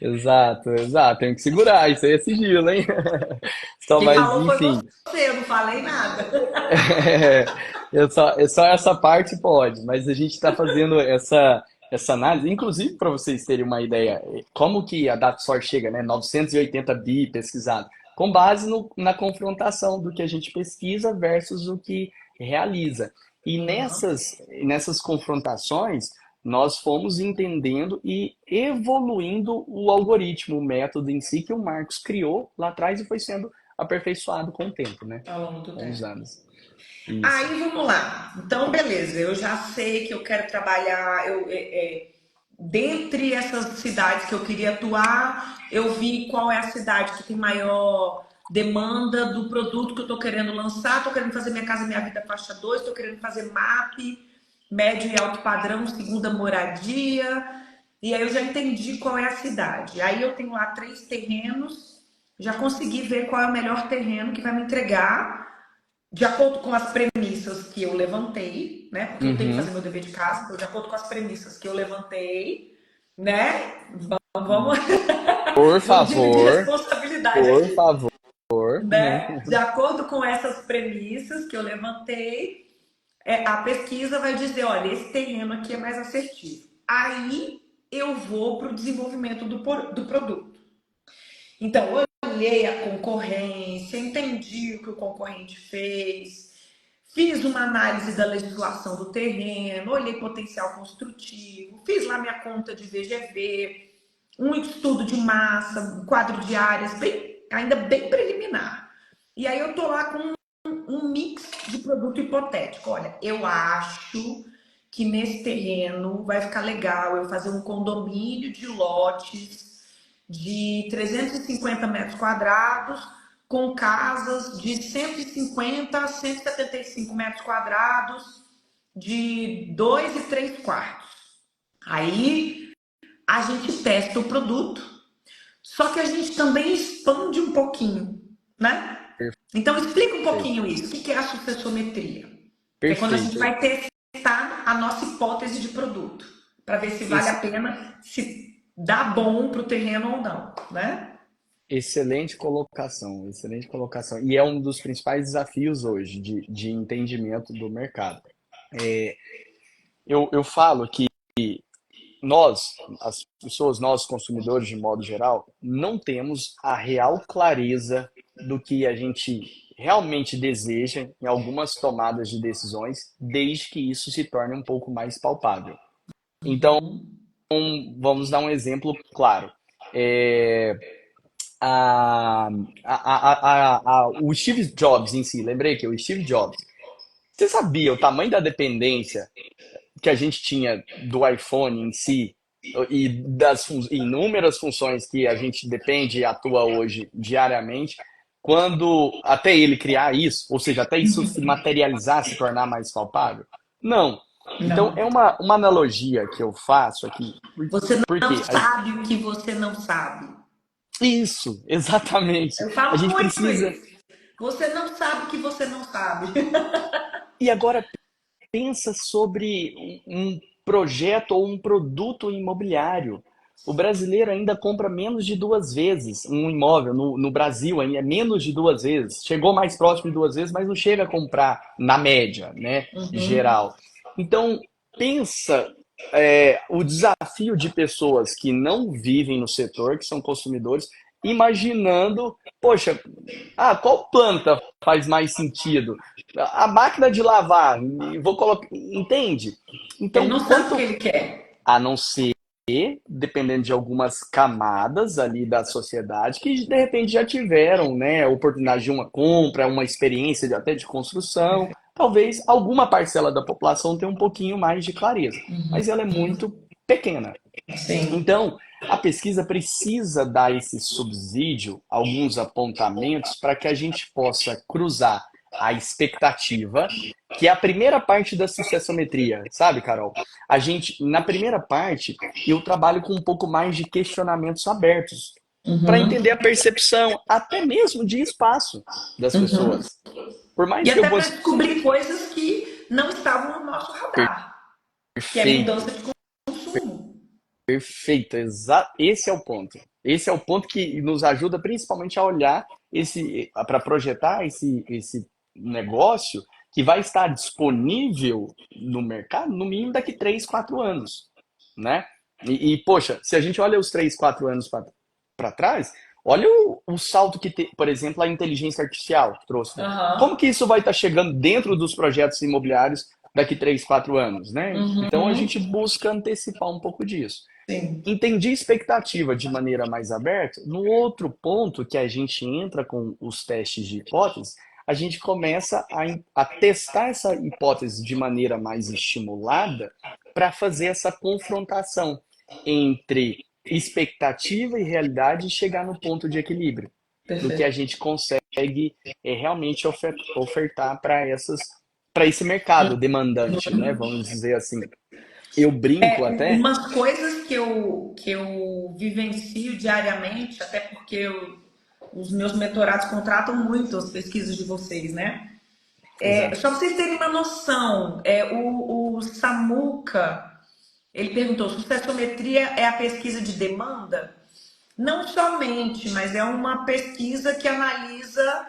Exato, exato. Tem que segurar, isso aí é sigilo, hein? Só, Quem mas, falou foi enfim. você, eu não falei nada. É só essa parte pode, mas a gente está fazendo essa análise, inclusive para vocês terem uma ideia, como que a DataSource chega, né? 980 bi pesquisado, com base na confrontação do que a gente pesquisa versus o que realiza. E Uhum. nessas confrontações, nós fomos entendendo e evoluindo o algoritmo, o método em si que o Marcos criou lá atrás e foi sendo aperfeiçoado com o tempo, né? Ao longo do Com os tempo. anos. Isso. Aí vamos lá. Então, beleza, eu já sei que eu quero trabalhar. Dentre essas cidades que eu queria atuar, eu vi qual é a cidade que tem maior demanda do produto que eu estou querendo lançar. Estou querendo fazer Minha Casa Minha Vida faixa 2, estou querendo fazer MAP, médio e alto padrão, segunda moradia. E aí eu já entendi qual é a cidade. Aí eu tenho lá 3 terrenos, já consegui ver qual é o melhor terreno que vai me entregar de acordo com as premissas que eu levantei, né? Porque eu tenho que fazer Uhum. meu dever de casa, então, de acordo com as premissas que eu levantei, né? Vamos, Por vamos dividir favor, responsabilidade por aqui, favor, né? né? De acordo com essas premissas que eu levantei, a pesquisa vai dizer, olha, esse terreno aqui é mais assertivo. Aí eu vou para o desenvolvimento do produto. Então, eu olhei a concorrência, entendi o que o concorrente fez, fiz uma análise da legislação do terreno, olhei potencial construtivo, fiz lá minha conta de VGV, um estudo de massa, um quadro de áreas, ainda bem preliminar. E aí eu tô lá com um mix de produto hipotético. Olha, eu acho que nesse terreno vai ficar legal eu fazer um condomínio de lotes de 350 metros quadrados, com casas de 150 a 175 metros quadrados, de 2 e 3 quartos. Aí a gente testa o produto, só que a gente também expande um pouquinho, né? Então explica um Perfeito. pouquinho isso. O que é a sucessometria? Que é quando a gente Perfeito. vai testar a nossa hipótese de produto, para ver se vale a Ex- pena, se dá bom para o terreno ou não, né? Excelente colocação, excelente colocação. E é um dos principais desafios hoje de entendimento do mercado. Eu falo que nós, as pessoas, nós consumidores de modo geral, não temos a real clareza do que a gente realmente deseja em algumas tomadas de decisões, desde que isso se torne um pouco mais palpável. Então, vamos dar um exemplo claro. É, a, o Steve Jobs em si, lembrei que é o Steve Jobs. Você sabia o tamanho da dependência que a gente tinha do iPhone em si e das inúmeras funções que a gente depende e atua hoje diariamente? quando até ele criar isso, ou seja, até isso se materializar, se tornar mais palpável? Não. Então, Não. é uma analogia que eu faço aqui, Você não porque sabe o que você não sabe. isso, exatamente. Eu A falo gente muito precisa. isso. Você não sabe o que você não sabe. E agora pensa sobre um projeto ou um produto imobiliário. O brasileiro ainda compra menos de duas vezes um imóvel. No Brasil, ainda é menos de duas vezes. Chegou mais próximo de duas vezes, mas não chega a comprar na média, né? Uhum. Geral. Então, pensa o desafio de pessoas que não vivem no setor, que são consumidores, imaginando, poxa, qual planta faz mais sentido? A máquina de lavar, vou colocar, entende? Ele Então, não sabe o que quanto ele quer. a não ser, dependendo de algumas camadas ali da sociedade que de repente já tiveram, né, a oportunidade de uma compra, uma experiência até de construção, talvez alguma parcela da população tenha um pouquinho mais de clareza, mas ela é muito pequena. Sim. Então, a pesquisa precisa dar esse subsídio, alguns apontamentos, para que a gente possa cruzar a expectativa, que é a primeira parte da sucessometria, sabe, Carol? A gente, na primeira parte, eu trabalho com um pouco mais de questionamentos abertos, para Uhum. entender a percepção, até mesmo de espaço das Uhum. pessoas. Por E mais que eu até vou. para descobrir coisas que não estavam no nosso radar, que é mudança Perfeito. de consumo. Perfeito, esse é o ponto. Esse é o ponto que nos ajuda principalmente a olhar esse, para projetar esse negócio que vai estar disponível no mercado no mínimo daqui 3, 4 anos, né? Poxa, se a gente olha os 3, 4 anos para trás, olha o salto que, por exemplo, a inteligência artificial trouxe, né? Como Aham. que isso vai estar chegando dentro dos projetos imobiliários daqui 3, 4 anos, né? Então a gente Uhum. busca antecipar um pouco disso. Sim. Entendi expectativa de maneira mais aberta. No outro ponto que a gente entra com os testes de hipótese, a gente começa a testar essa hipótese de maneira mais estimulada para fazer essa confrontação entre expectativa e realidade e chegar no ponto de equilíbrio, do que a Perfeito. gente consegue realmente ofertar para esse mercado demandante, né? Vamos dizer assim. Eu brinco até. Umas coisas que eu vivencio diariamente, até porque os meus mentorados contratam muito as pesquisas de vocês, né? Exato. Só para vocês terem uma noção, o Samuca, ele perguntou, sucessometria é a pesquisa de demanda? Não somente, mas é uma pesquisa que analisa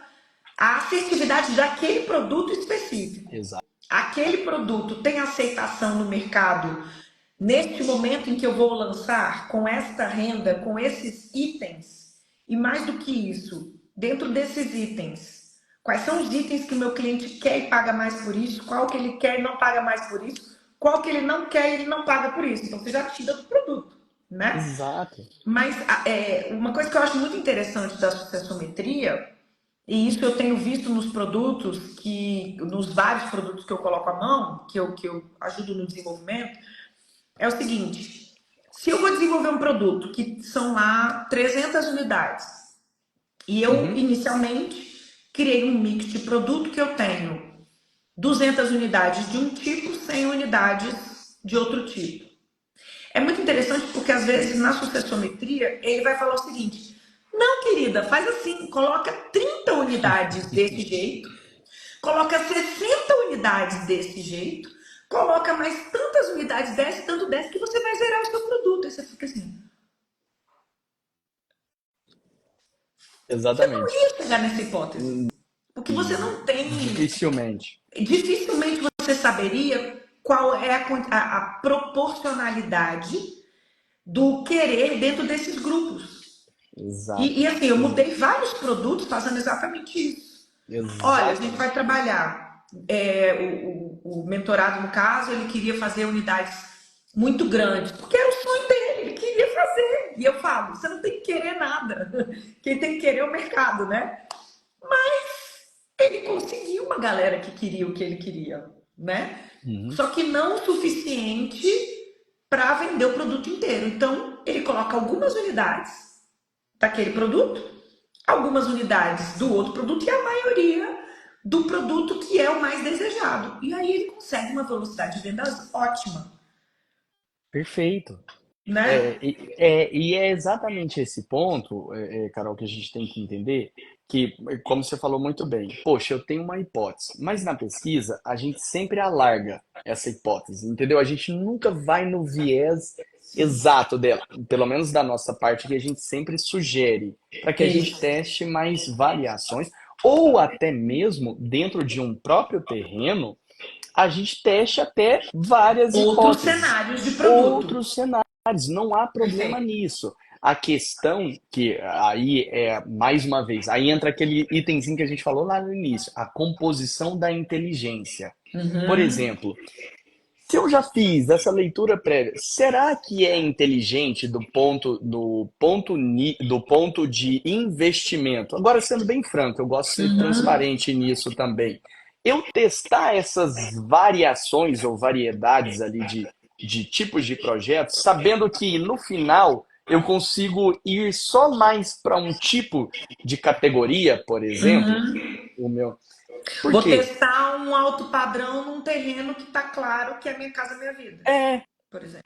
a assertividade daquele produto específico. Exato. Aquele produto tem aceitação no mercado neste momento em que eu vou lançar com esta renda, com esses itens, e mais do que isso, dentro desses itens, quais são os itens que o meu cliente quer e paga mais por isso, qual que ele quer e não paga mais por isso, qual que ele não quer e ele não paga por isso. Então você já tira do produto, né? Exato. Mas uma coisa que eu acho muito interessante da sucessometria, e isso eu tenho visto nos produtos, nos vários produtos que eu coloco à mão, que eu ajudo no desenvolvimento, é o seguinte: se eu vou desenvolver um produto que são lá 300 unidades, e eu Uhum. inicialmente criei um mix de produto que eu tenho 200 unidades de um tipo, 100 unidades de outro tipo. É muito interessante porque às vezes na sucessometria ele vai falar o seguinte: não, querida, faz assim, coloca 30 unidades desse jeito, coloca 60 unidades desse jeito, coloca mais tantas unidades dessa, tanto dessa, que você vai zerar o seu produto. Aí você fica assim, você não Exatamente. ia chegar nessa hipótese. Porque você não tem. Dificilmente. Dificilmente você saberia qual é a proporcionalidade do querer dentro desses grupos. E Exato. assim, eu mudei vários produtos fazendo exatamente isso. Olha, a gente vai Exatamente. trabalhar. O mentorado, no caso, ele queria fazer unidades muito grandes, porque era o sonho dele, ele queria fazer. E eu falo, você não tem que querer nada. Quem tem que querer é o mercado, né? Ele conseguiu uma galera que queria o que ele queria, né? Uhum. Só que não o suficiente para vender o produto inteiro. Então, ele coloca algumas unidades daquele produto, algumas unidades do outro produto e a maioria do produto que é o mais desejado. E aí ele consegue uma velocidade de vendas ótima, Perfeito. né? E é exatamente esse ponto, Carol, que a gente tem que entender, que, como você falou muito bem, poxa, eu tenho uma hipótese, mas na pesquisa a gente sempre alarga essa hipótese, entendeu? A gente nunca vai no viés exato dela, pelo menos da nossa parte, que a gente sempre sugere, para que a gente Isso. teste mais variações, ou até mesmo dentro de um próprio terreno, a gente teste até várias Outros hipóteses, cenários de produto. outros cenários, não há problema Perfeito. nisso. A questão que aí é, mais uma vez, aí entra aquele itemzinho que a gente falou lá no início, a composição da inteligência. Por Uhum. exemplo, se eu já fiz essa leitura prévia, será que é inteligente do ponto de investimento? Agora, sendo bem franco, eu gosto de ser Uhum. transparente nisso também. Eu testar essas variações ou variedades ali de tipos de projetos, sabendo que no final eu consigo ir só mais para um tipo de categoria, por exemplo, Uhum. o meu. Por Vou quê? testar um alto padrão num terreno que tá claro que é Minha Casa Minha Vida, É, por exemplo.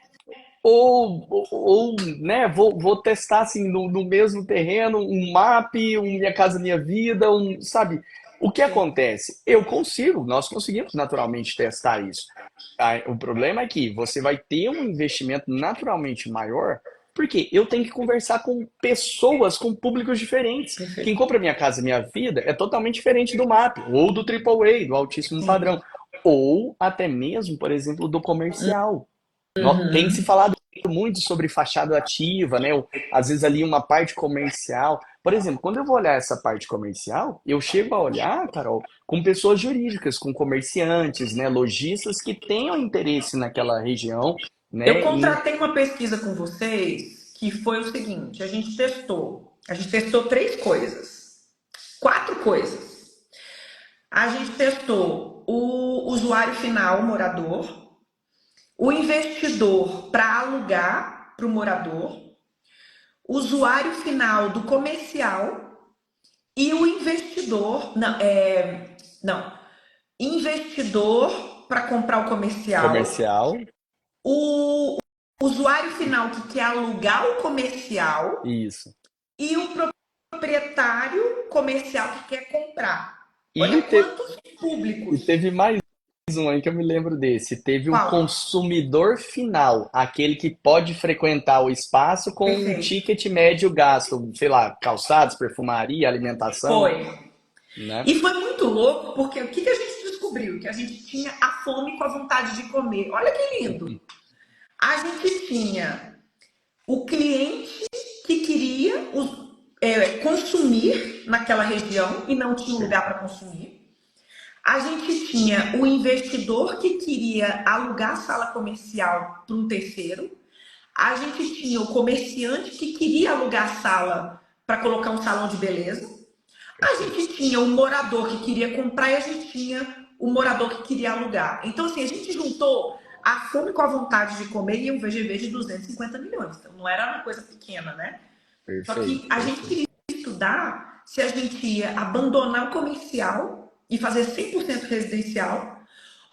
né, vou testar assim no mesmo terreno, um map, um Minha Casa Minha Vida, sabe? O que Sim. acontece? Nós conseguimos naturalmente testar isso. O problema é que você vai ter um investimento naturalmente maior, porque eu tenho que conversar com pessoas, com públicos diferentes. Quem Perfeito. compra Minha Casa Minha Vida é totalmente diferente do MAP, ou do AAA, do altíssimo padrão, Sim. ou até mesmo, por exemplo, do comercial. Tem se Uhum. falado muito sobre fachada ativa, né? Às vezes ali uma parte comercial. Por exemplo, quando eu vou olhar essa parte comercial, eu chego a olhar, Carol, com pessoas jurídicas, com comerciantes, né? Lojistas que tenham interesse naquela região, Eu né? contratei uma pesquisa com vocês que foi o seguinte: a gente testou três coisas, quatro coisas. A gente testou o usuário final, o morador, o investidor para alugar para o morador, o usuário final do comercial e o investidor, não, investidor para comprar o comercial, Comercial, o usuário final que quer alugar o comercial isso. e o proprietário comercial que quer comprar. Olha E, te- quantos e públicos. teve mais um aí que eu me lembro desse. Teve o Qual? consumidor final, aquele que pode frequentar o espaço com um Perfeito. ticket médio gasto, sei lá, calçados, perfumaria, alimentação, Foi. né? E foi muito louco, porque o que que a gente descobriu? Que a gente tinha a fome com a vontade de comer. Olha que lindo. A gente tinha o cliente que queria consumir naquela região e não tinha um lugar para consumir. A gente tinha o investidor que queria alugar a sala comercial para um terceiro. A gente tinha o comerciante que queria alugar a sala para colocar um salão de beleza. A Perfeito. gente tinha o morador que queria comprar e a gente tinha o morador que queria alugar. Então, assim, a gente juntou a fome com a vontade de comer e um VGV de 250 milhões. Então, não era uma coisa pequena, né? Só que Perfeito, a gente perfeito. queria estudar se a gente ia abandonar o comercial e fazer 100% residencial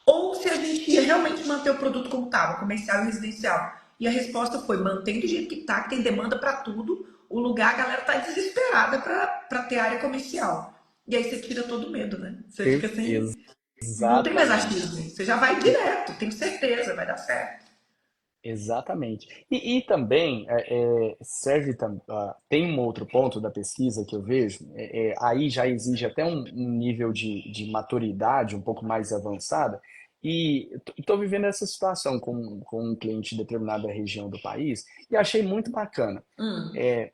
ou se a gente ia realmente manter o produto como estava, comercial e residencial. E a resposta foi: mantém do jeito que está, que tem demanda para tudo. O lugar, a galera está desesperada para ter área comercial. E aí você tira todo o medo, né? Você fica sem. Não tem mais Exatamente. achismo. Você já vai direto, tenho certeza, vai dar certo. Exatamente. E também tem um outro ponto da pesquisa que eu vejo, aí já exige até um nível de maturidade um pouco mais avançada, e estou vivendo essa situação com um cliente de determinada região do país e achei muito bacana. Hum,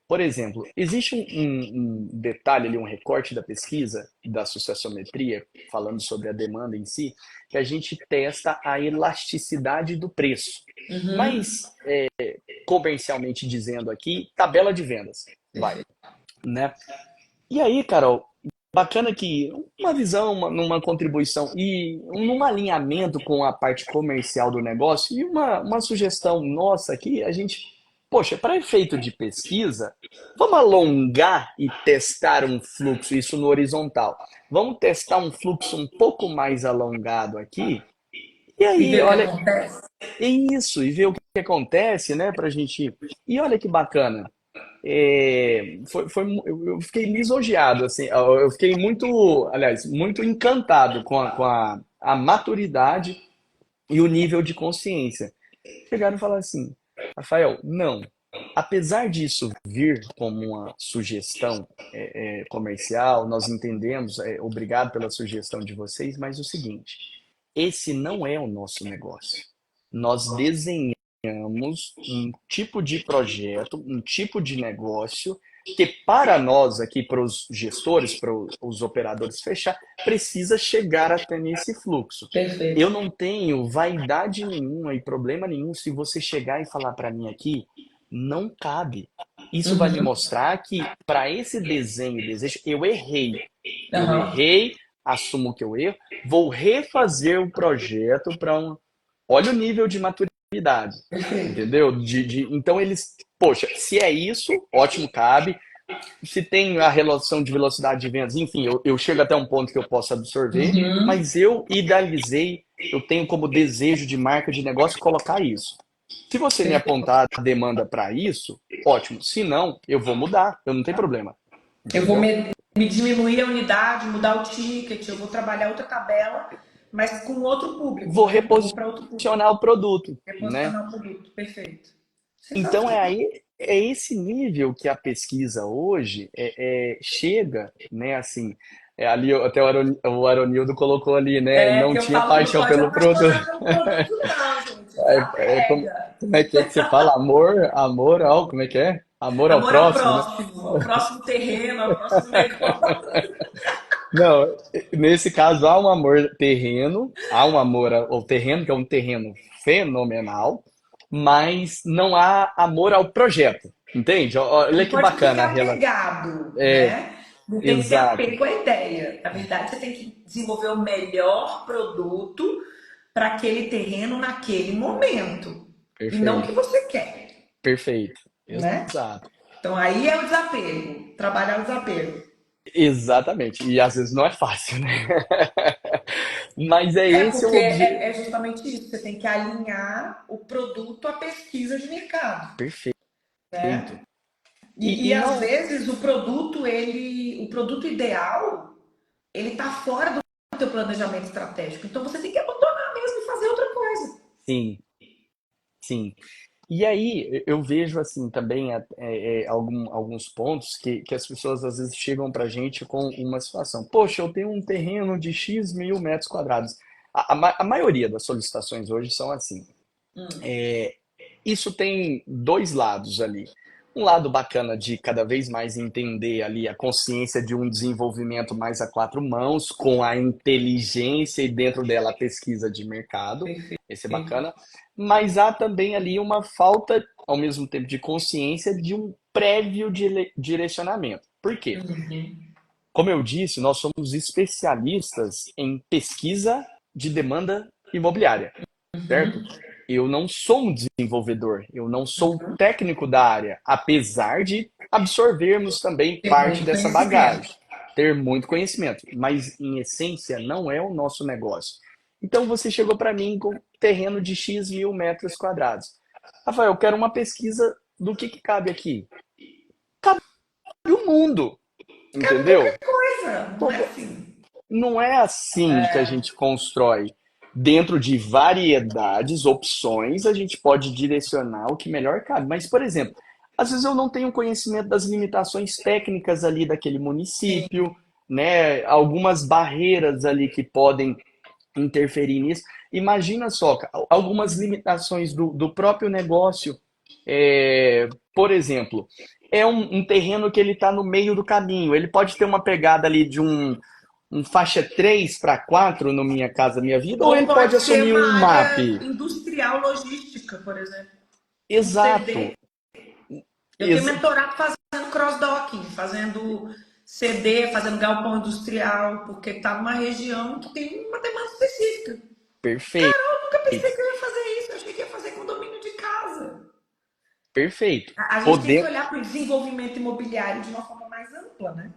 Por exemplo, existe um detalhe ali, um recorte da pesquisa da sociometria, falando sobre a demanda em si, que a gente testa a elasticidade do preço. uhum, Mas, comercialmente dizendo aqui, tabela de vendas, vai, perfeito. né? E aí, Carol, bacana que uma visão, numa contribuição e num alinhamento com a parte comercial do negócio e uma sugestão nossa aqui, a gente poxa, para efeito de pesquisa, vamos alongar e testar um fluxo, isso no horizontal. Vamos testar um fluxo um pouco mais alongado aqui. E E aí, ver o que olha, acontece. é isso, e ver o que acontece, né, pra gente. E olha que bacana. Eu fiquei lisonjeado, assim, eu fiquei muito, aliás, muito encantado com a maturidade e o nível de consciência. Chegaram e falaram assim, Rafael, não. Apesar disso vir como uma sugestão comercial, nós entendemos, obrigado pela sugestão de vocês, mas o seguinte, esse não é o nosso negócio. Nós desenhamos um tipo de projeto, um tipo de negócio que para nós aqui, para os gestores, para os operadores fechar, precisa chegar até nesse fluxo. Eu Perfeito. não tenho vaidade nenhuma e problema nenhum se você chegar e falar para mim aqui, não cabe. Isso vai me Uhum. mostrar que para esse desenho e desejo, eu errei. Eu Aham. errei, assumo que eu erro, vou refazer o projeto para um. Olha o nível de maturidade, Perfeito. entendeu? Então eles, poxa, se é isso, ótimo, cabe. Se tem a relação de velocidade de vendas, enfim, eu chego até um ponto que eu posso absorver, Uhum. mas eu idealizei, eu tenho como desejo de marca de negócio colocar isso. Se você me Perfeito. apontar a demanda para isso, ótimo. Se não, eu vou mudar, eu não tenho problema, Eu vou entendeu? me diminuir a unidade, mudar o ticket, eu vou trabalhar outra tabela, mas com outro público, Vou né? Eu vou para outro público, reposicionar o produto, né? reposicionar o produto. Perfeito. Então Sensacional. é esse nível que a pesquisa hoje chega, né? Assim, ali até o Aronildo colocou ali, né? É Não que eu tinha falo, não paixão pode pelo produto. apaixonar pelo produto, não, gente. Como, Desapega. como é que você fala? Amor ao, como é que é? Amor ao Amor próximo, né? ao próximo terreno, ao próximo negócio. Não, nesse caso há um amor terreno, há um amor ao terreno, que é um terreno fenomenal, mas não há amor ao projeto, entende? Olha Não que pode bacana a ficar relação. apegado, É, né? Não tem que ter exato, apego à ideia. Na verdade, você tem que desenvolver o melhor produto para aquele terreno naquele momento. E não o que perfeito, você quer, perfeito, né? exato, Então aí é o desapego, trabalhar o desapego. exatamente. E às vezes não é fácil, né? Mas é É esse o porque objetivo. é justamente isso. Você tem que alinhar o produto à pesquisa de mercado, Perfeito. né? E, E e às não, vezes o produto ideal, ele tá fora do teu planejamento estratégico. Então você tem que abandonar mesmo e fazer outra coisa. sim, sim. E aí eu vejo assim também alguns pontos que as pessoas às vezes chegam para a gente com uma situação. Poxa, eu tenho um terreno de X mil metros quadrados. A maioria das solicitações hoje são assim. Isso tem dois lados ali. Um lado bacana de cada vez mais entender ali a consciência de um desenvolvimento mais a quatro mãos, com a inteligência e dentro dela a pesquisa de mercado. Esse é Perfeito. bacana. Mas há também ali uma falta, ao mesmo tempo, de consciência de um prévio direcionamento. Por quê? Uhum. Como eu disse, nós somos especialistas em pesquisa de demanda imobiliária, certo? Eu não sou um desenvolvedor, eu não sou um técnico da área, apesar de absorvermos também Ter parte muito dessa bagagem, conhecimento. ter muito conhecimento, mas em essência não é o nosso negócio. Então você chegou para mim com terreno de X mil metros quadrados. Rafael, eu quero uma pesquisa do que cabe aqui. E o mundo, Cabe entendeu? qualquer coisa, não é Qualquer- assim. Não é assim que a gente constrói. Dentro de variedades, opções, a gente pode direcionar o que melhor cabe. Mas, por exemplo, às vezes eu não tenho conhecimento das limitações técnicas ali daquele Sim. município, né? Algumas barreiras ali que podem interferir nisso. Imagina só, algumas limitações do próprio negócio. Por exemplo, é um terreno que ele está no meio do caminho. Ele pode ter uma pegada ali de um faixa 3 para 4 no Minha Casa Minha Vida, ou Ou ele pode pode ser assumir uma um MAP. área industrial logística, por exemplo. Um Exato, CD. Eu tenho ex mentorado fazendo cross-docking, fazendo CD, fazendo galpão industrial, porque está numa região que tem uma demanda específica. perfeito, Eu nunca pensei que eu ia fazer isso, eu achei que ia fazer condomínio de casa. Perfeito. A gente tem que Poder, olhar para o desenvolvimento imobiliário de uma forma mais ampla, né?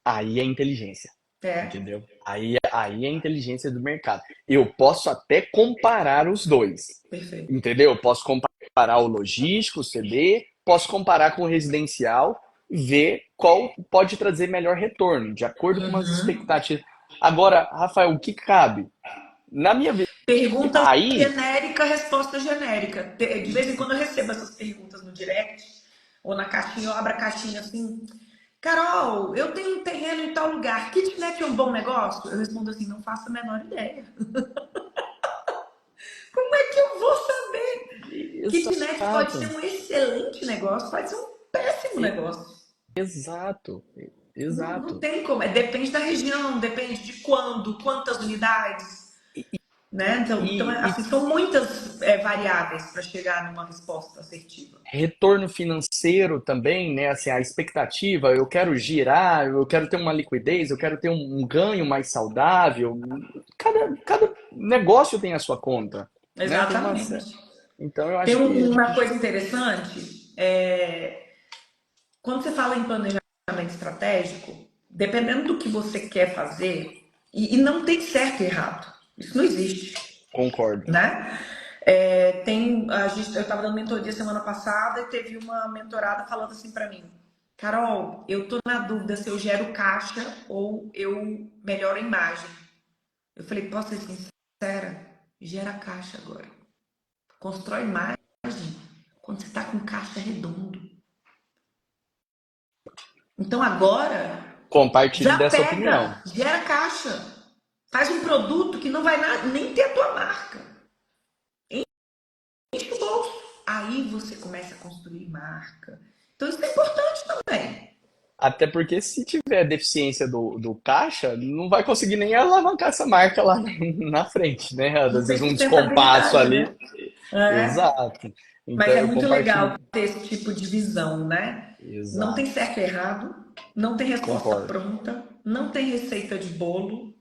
aí é inteligência, É, entendeu? Aí é a inteligência do mercado. Eu posso até comparar os dois, perfeito. entendeu? Eu posso comparar o logístico, o CD, posso comparar com o residencial, ver qual pode trazer melhor retorno, de acordo com as Uhum. expectativas. Agora, Rafael, o que cabe? Na minha vida, Pergunta aí, genérica, resposta genérica. De vez em quando eu recebo essas perguntas no direct ou na caixinha, eu abro a caixinha assim. Carol, eu tenho um terreno em tal lugar. Kitnet é um bom negócio? Eu respondo assim, não faço a menor ideia. Como é que eu vou saber? Kitnet pode exato, ser um excelente negócio, pode ser um péssimo e- negócio. exato, Não exato. tem como. Depende da região, depende de quando, quantas unidades, né? Então E assim, são muitas variáveis para chegar numa resposta assertiva. retorno financeiro também, né? Assim, a expectativa, eu quero girar, eu quero ter uma liquidez, eu quero ter um ganho mais saudável. Cada negócio tem a sua conta, né? Exatamente. Então eu Tem acho que uma coisa interessante, quando você fala em planejamento estratégico, dependendo do que você quer fazer, e não tem certo e errado, isso não existe, concordo. né? Eu estava dando mentoria semana passada e teve uma mentorada falando assim para mim, Carol, eu tô na dúvida se eu gero caixa ou eu melhoro a imagem. Eu falei, posso ser sincera? Gera caixa agora. Constrói imagem quando você está com caixa redondo. Então agora Compartilho já dessa opinião. pega, gera caixa. Faz um produto que não vai nem ter a tua marca. Enche o bolso. Aí você começa a construir marca. Então isso é importante também. Até porque se tiver deficiência do caixa, não vai conseguir nem alavancar essa marca lá na frente, né? Não Às tem vezes um descompasso sustentabilidade, ali. né? É. Exato. Então Mas é eu muito legal compartilho. ter esse tipo de visão, né? Não tem Exato. certo e errado, não tem resposta Concordo. pronta, não tem receita de bolo,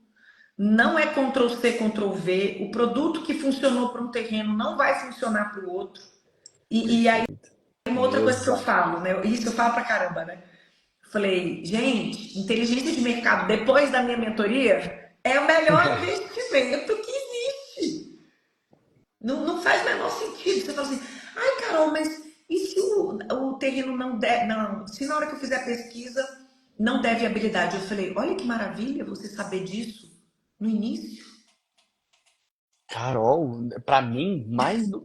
não é Ctrl C, Ctrl V. O produto que funcionou para um terreno não vai funcionar para o outro. E aí, Perfeito. uma outra coisa que eu Exato. falo, né? Isso eu falo pra caramba, né? Eu falei, gente, inteligência de mercado depois da minha mentoria é o melhor investimento que existe. Não faz o menor sentido. Você fala assim, ai, Carol, mas e se o terreno não der, não, se na hora que eu fizer a pesquisa não der viabilidade? Eu falei, olha que maravilha você saber disso no início. Carol, para mim,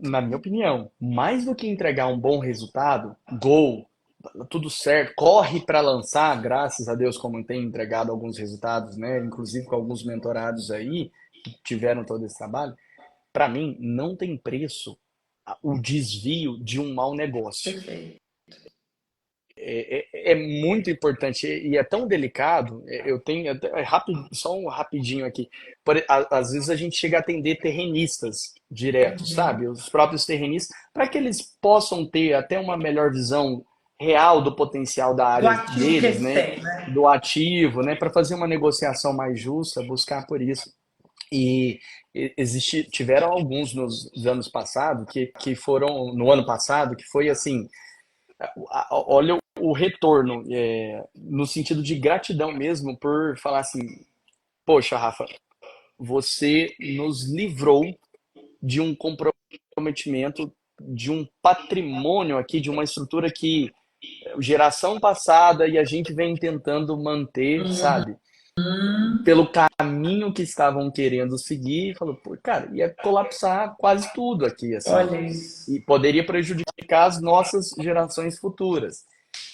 na minha opinião, mais do que entregar um bom resultado, gol, tudo certo, corre para lançar, graças a Deus, como tem entregado alguns resultados, né? Inclusive com alguns mentorados aí que tiveram todo esse trabalho. Para mim, não tem preço o desvio de um mau negócio. Perfeito. É muito importante e é tão delicado. Eu tenho só um rapidinho aqui. Às vezes a gente chega a atender terrenistas direto, sabe? Os próprios terrenistas, para que eles possam ter até uma melhor visão real do potencial da Do área ativo que deles, eles né? têm, né? Do ativo, né? Para fazer uma negociação mais justa, buscar por isso. E tiveram alguns nos anos passados que foram no ano passado que foi assim, olha o retorno, no sentido de gratidão mesmo, por falar assim: poxa, Rafa, você nos livrou de um comprometimento, de um patrimônio aqui, de uma estrutura que geração passada e a gente vem tentando manter, sabe? Pelo caminho que estavam querendo seguir, falou, pô, cara, ia colapsar quase tudo aqui, assim. Olha isso. E poderia prejudicar as nossas gerações futuras.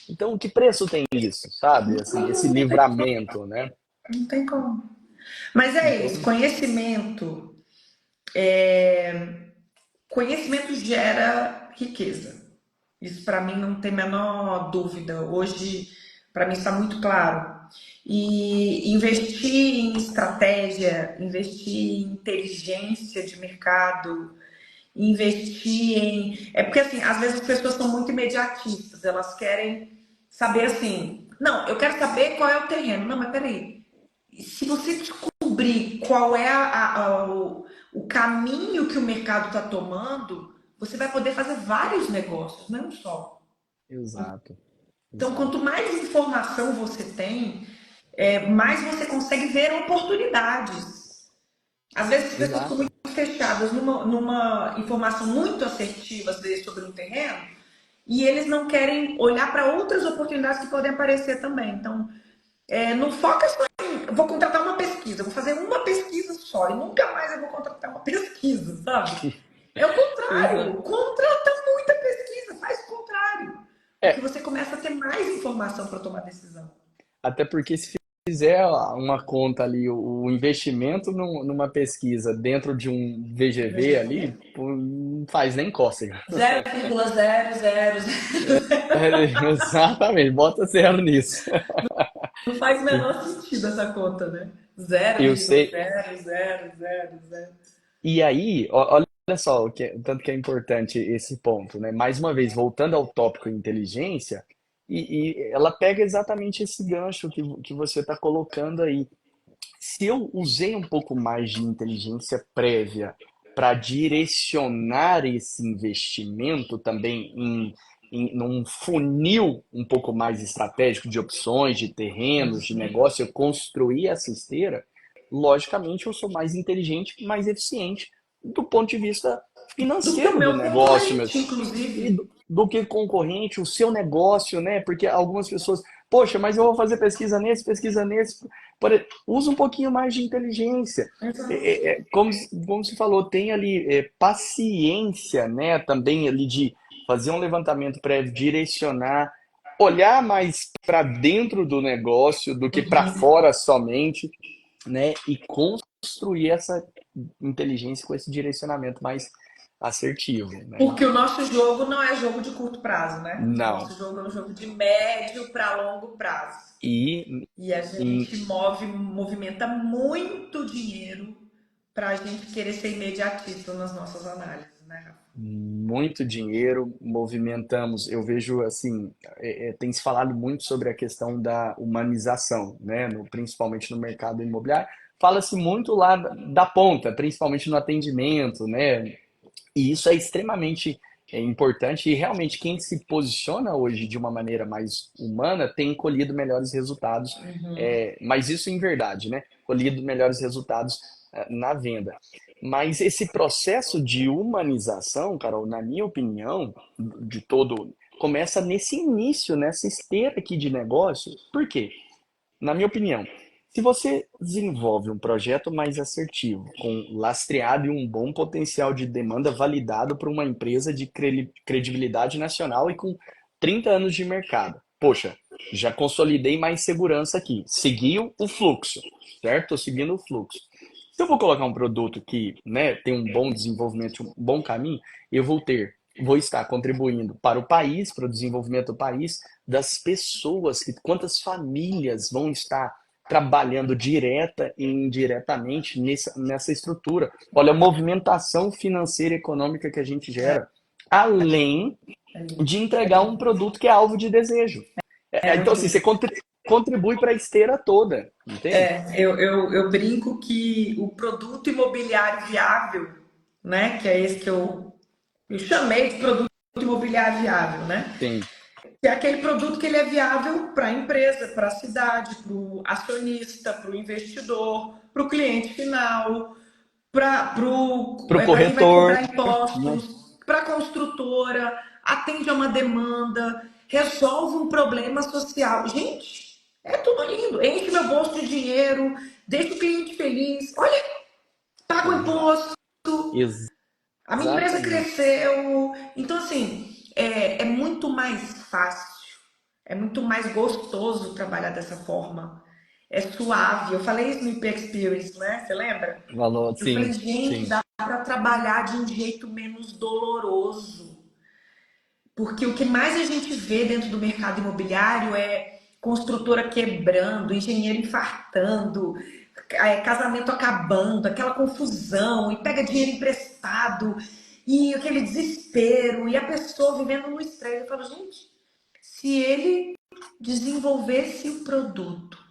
Então, que preço tem isso, sabe? Assim, esse livramento, né? Não tem como. Mas é isso, Então, conhecimento gera riqueza. Isso para mim não tem a menor dúvida. Hoje, para mim está muito claro. E investir em estratégia, investir em inteligência de mercado, investir em. É porque assim, às vezes as pessoas são muito imediatistas, elas querem saber assim, não, eu quero saber qual é o terreno. Não, mas peraí, se você descobrir qual é o caminho que o mercado está tomando, você vai poder fazer vários negócios, não um só. Exato, Então, quanto exato, mais informação você tem, mais você consegue ver oportunidades. Às vezes as pessoas ficam exato. muito fechadas numa informação muito assertiva, às vezes, sobre um terreno, e eles não querem olhar para outras oportunidades que podem aparecer também. Então, não foca só em vou contratar uma pesquisa, vou fazer uma pesquisa só e nunca mais eu vou contratar uma pesquisa, sabe? É o Exato. contrário, contrata muita pesquisa, faz o contrário. Porque É, você começa a ter mais informação para tomar decisão. até porque se fizer uma conta ali, o investimento numa pesquisa dentro de um VGV ali, VGV, pô, não faz nem cócega. 0,000. Exatamente, bota zero nisso. Não faz o menor sentido essa conta, né? Eu sei. 0,0000. E aí, olha só o tanto que é importante esse ponto, né? Mais uma vez, voltando ao tópico inteligência, e ela pega exatamente esse gancho que você está colocando aí. Se eu usei um pouco mais de inteligência prévia para direcionar esse investimento também num funil um pouco mais estratégico de opções, de terrenos, de negócio, eu construir essa esteira, logicamente eu sou mais inteligente, mais eficiente do ponto de vista Do que o financeiro do meu negócio, meu. concorrente, E inclusive. do que concorrente, o seu negócio, né? Porque algumas pessoas, poxa, mas eu vou fazer pesquisa nesse. Usa um pouquinho mais de inteligência. Como se falou, tem ali paciência, né? Também ali de fazer um levantamento prévio, direcionar, olhar mais para dentro do negócio do que para fora somente, né? E construir essa inteligência com esse direcionamento mais assertivo, né? Porque o nosso jogo não é jogo de curto prazo, né? O Não. nosso jogo é um jogo de médio para longo prazo. E, E a e gente movimenta muito dinheiro para a gente querer ser imediatista nas nossas análises, né, Rafa? muito dinheiro movimentamos. Eu vejo assim, tem se falado muito sobre a questão da humanização, né? Principalmente no mercado imobiliário. Fala-se muito lá da ponta, principalmente no atendimento, né? E isso é extremamente importante e realmente quem se posiciona hoje de uma maneira mais humana tem colhido melhores resultados, mas isso em verdade, né? Colhido melhores resultados na venda. Mas esse processo de humanização, Carol, na minha opinião, de todo, começa nesse início, nessa esteira aqui de negócio. Por quê? Na minha opinião, se você desenvolve um projeto mais assertivo, com lastreado e um bom potencial de demanda validado por uma empresa de credibilidade nacional e com 30 anos de mercado, poxa, já consolidei mais segurança aqui. Seguiu o fluxo, certo? Estou seguindo o fluxo. Se eu vou colocar um produto que, né, tem um bom desenvolvimento, um bom caminho, vou estar contribuindo para o país, para o desenvolvimento do país, das pessoas, quantas famílias vão estar trabalhando direta e indiretamente nessa estrutura. Olha a movimentação financeira e econômica que a gente gera, além de entregar um produto que é alvo de desejo. É Então, muito assim, você lindo. contribui para a esteira toda, entende? Eu brinco que o produto imobiliário viável, né, que é esse que eu chamei de produto imobiliário viável, né? Sim. Que é aquele produto que ele é viável para a empresa, para a cidade, para o acionista, para o investidor, para o cliente final, Para o para quem vai corretor, cobrar né? impostos, para a construtora, atende a uma demanda, resolve um problema social. Gente, é tudo lindo. Enche meu bolso de dinheiro, deixa o cliente feliz. Olha, paga o Exato. imposto, a minha empresa Exatamente. cresceu. Então, assim, é muito mais fácil, é muito mais gostoso trabalhar dessa forma. É suave. Eu falei isso no IP Experience, né? Você lembra? Valor, Eu falei, sim, gente, sim. dá para trabalhar de um jeito menos doloroso. Porque o que mais a gente vê dentro do mercado imobiliário é construtora quebrando, engenheiro infartando, casamento acabando, aquela confusão, e pega dinheiro emprestado, e aquele desespero, e a pessoa vivendo no estresse. Eu falo, gente, se ele desenvolvesse o produto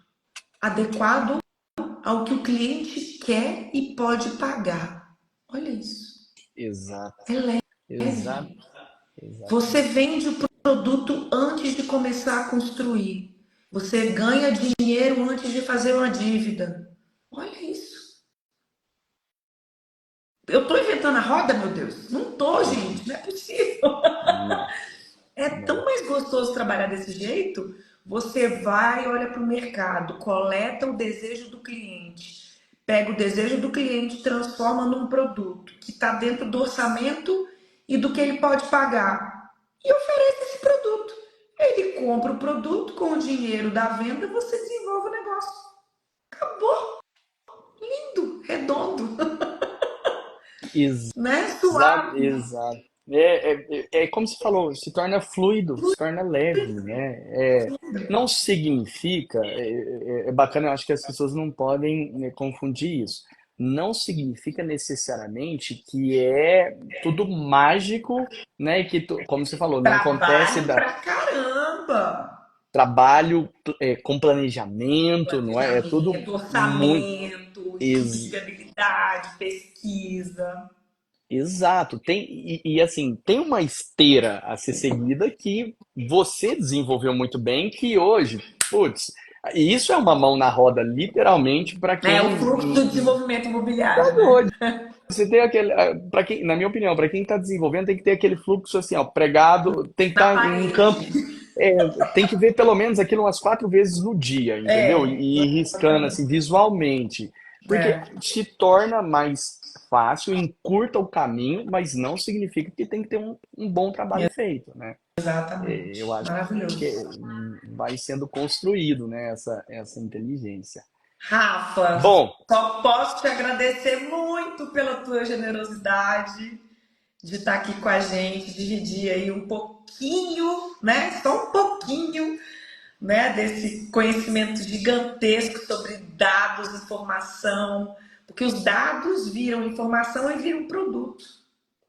adequado ao que o cliente quer e pode pagar, olha isso. Exato. É leve. Exato, Você exatamente. vende o produto antes de começar a construir. Você ganha dinheiro antes de fazer uma dívida. Olha isso. Eu tô inventando a roda, meu Deus? Não tô, Não, gente. Não é possível. não, É tão não. mais gostoso trabalhar desse jeito. Você vai, olha para o mercado, coleta o desejo do cliente, pega o desejo do cliente, transforma num produto que está dentro do orçamento e do que ele pode pagar e oferece esse produto. Ele compra o produto com o dinheiro da venda, você desenvolve o negócio. Acabou, lindo, redondo, né? Exato, Suave. exato. É como você falou, se torna fluido, se torna leve, né? Não significa, é bacana, eu acho que as pessoas não podem, né, confundir isso. Não significa necessariamente que é tudo mágico, né? E que, como você falou, não acontece Trabalho da pra caramba. trabalho com planejamento, não é? É tudo Planejamento, muito orçamento, estudo de ex- viabilidade, pesquisa. exato. Assim, tem uma esteira a ser seguida que você desenvolveu muito bem, que hoje, putz, e isso é uma mão na roda, literalmente, para É o quem fluxo do desenvolvimento tá imobiliário, né? doido. Você tem aquele, para quem, na minha opinião, para quem está desenvolvendo, tem que ter aquele fluxo assim, ó, pregado, tem que Na estar em parede. campo, tem que ver pelo menos aquilo umas 4 vezes no dia, entendeu? É, E ir riscando assim visualmente, porque é, se torna mais fácil, encurta o caminho, mas não significa que tem que ter um bom trabalho feito, né? Eu exatamente. acho que Maravilhoso. vai sendo construído, né, essa inteligência. Rafa, Bom, só posso te agradecer muito pela tua generosidade de estar aqui com a gente, dividir aí um pouquinho, né? Só um pouquinho, né, desse conhecimento gigantesco sobre dados, informação, porque os dados viram informação e viram produto,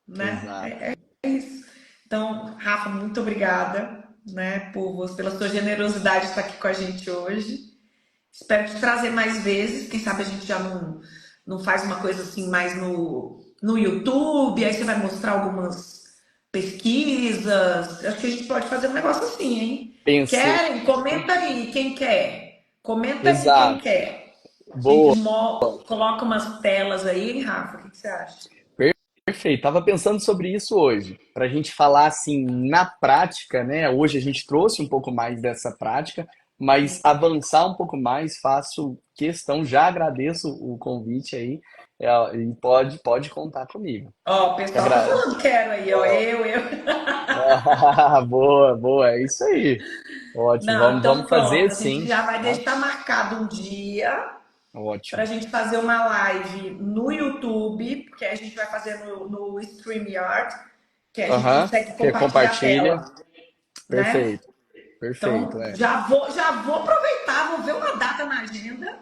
né? exato. É isso. Então, Rafa, muito obrigada, né, pela sua generosidade de estar aqui com a gente hoje. Espero te trazer mais vezes. Quem sabe a gente já não faz uma coisa assim mais no YouTube, aí você vai mostrar algumas pesquisas. Acho que a gente pode fazer um negócio assim, hein? Pensei, Querem? Comenta aí quem quer. Comenta aí quem exato. quer. A gente Boa. coloca umas telas aí, hein, Rafa? O que você acha? Perfeito. Tava pensando sobre isso hoje, para a gente falar assim na prática, né? Hoje a gente trouxe um pouco mais dessa prática, mas avançar um pouco mais, faço questão, já agradeço o convite aí, e pode contar comigo. Ó, o Te pessoal tá agra... falando, quero aí, ó. Eu. Boa, boa, é isso aí. Ótimo, Não, vamos então fazer pronto. A gente sim, já vai tá? deixar marcado um dia para a Ótimo. gente fazer uma live no YouTube, porque a gente vai fazer no StreamYard, que a gente Aham, consegue que compartilhar a compartilha. tela, né? Perfeito, perfeito, Então, é. já vou aproveitar, vou ver uma data na agenda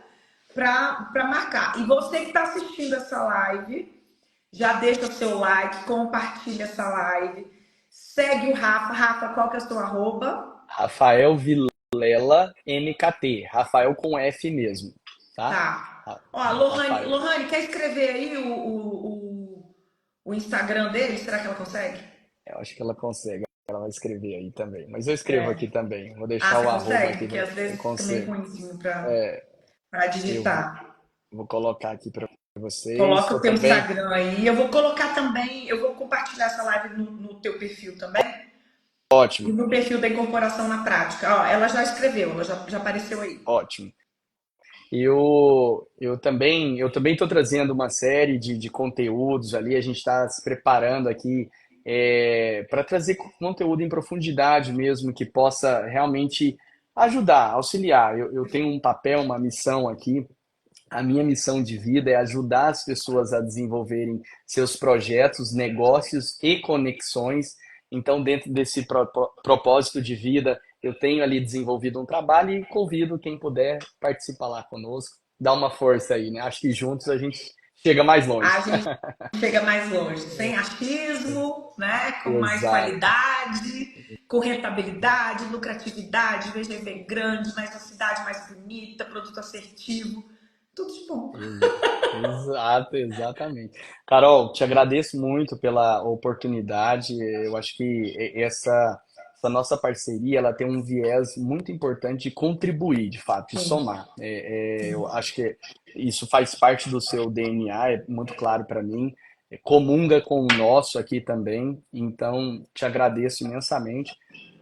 para marcar. E você que está assistindo essa live, já deixa o seu like, compartilha essa live, segue o Rafa. Rafa, qual que é o seu arroba? Rafael Vilela MKT. Rafael com F mesmo, tá? Tá. Ó, Lohane, Rafael. Lohane, quer escrever aí o Instagram dele? Será que ela consegue? Eu acho que ela consegue. Ela vai escrever aí também. Mas eu escrevo É. aqui também. Vou Ah, deixar você o arroba consegue? aqui. Porque às Eu vezes fica meio consigo. ruimzinho pra Eu vou, digitar. vou colocar aqui para vocês. Coloca o Estou teu também. Instagram aí. Eu vou colocar também, eu vou compartilhar essa live no teu perfil também. E Ótimo, no perfil da incorporação na prática. Ó, ela já escreveu, ela já apareceu aí. ótimo. Eu também estou trazendo uma série de conteúdos ali. A gente está se preparando aqui para trazer conteúdo em profundidade mesmo, que possa realmente ajudar, auxiliar. Eu tenho um papel, uma missão aqui. A minha missão de vida é ajudar as pessoas a desenvolverem seus projetos, negócios e conexões. Então, dentro desse propósito de vida, eu tenho ali desenvolvido um trabalho e convido quem puder participar lá conosco, dar uma força aí, né? Acho que juntos a gente chega mais longe. A gente chega mais longe, sem achismo, né? Com mais Exato, qualidade, com rentabilidade, lucratividade, VGV grande, mais uma cidade mais bonita, produto assertivo. Tudo de bom. Exato, exatamente. Carol, te agradeço muito pela oportunidade. Eu acho que essa nossa parceria ela tem um viés muito importante de contribuir, de fato, de Sim, somar. Eu acho que isso faz parte do seu DNA, é muito claro para mim. Comunga com o nosso aqui também. Então, te agradeço imensamente.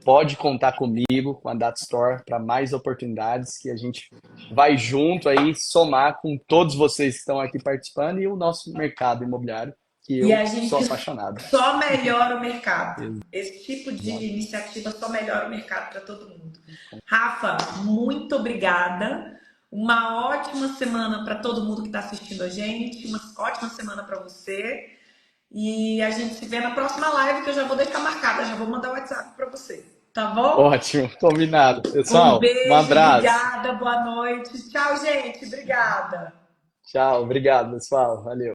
Pode contar comigo, com a Data Store, para mais oportunidades que a gente vai junto aí somar com todos vocês que estão aqui participando e o nosso mercado imobiliário, que e eu a sou gente apaixonado. só melhora o mercado. Esse tipo de Exato. iniciativa só melhora o mercado para todo mundo. Rafa, muito obrigada. Uma ótima semana para todo mundo que está assistindo a gente. Uma ótima semana para você. E a gente se vê na próxima live, que eu já vou deixar marcada. Já vou mandar o WhatsApp para você. Tá bom? Ótimo, combinado. Um Pessoal, um beijo, abraço. obrigada, boa noite. Tchau, gente. Obrigada. Tchau, obrigado, pessoal. Valeu.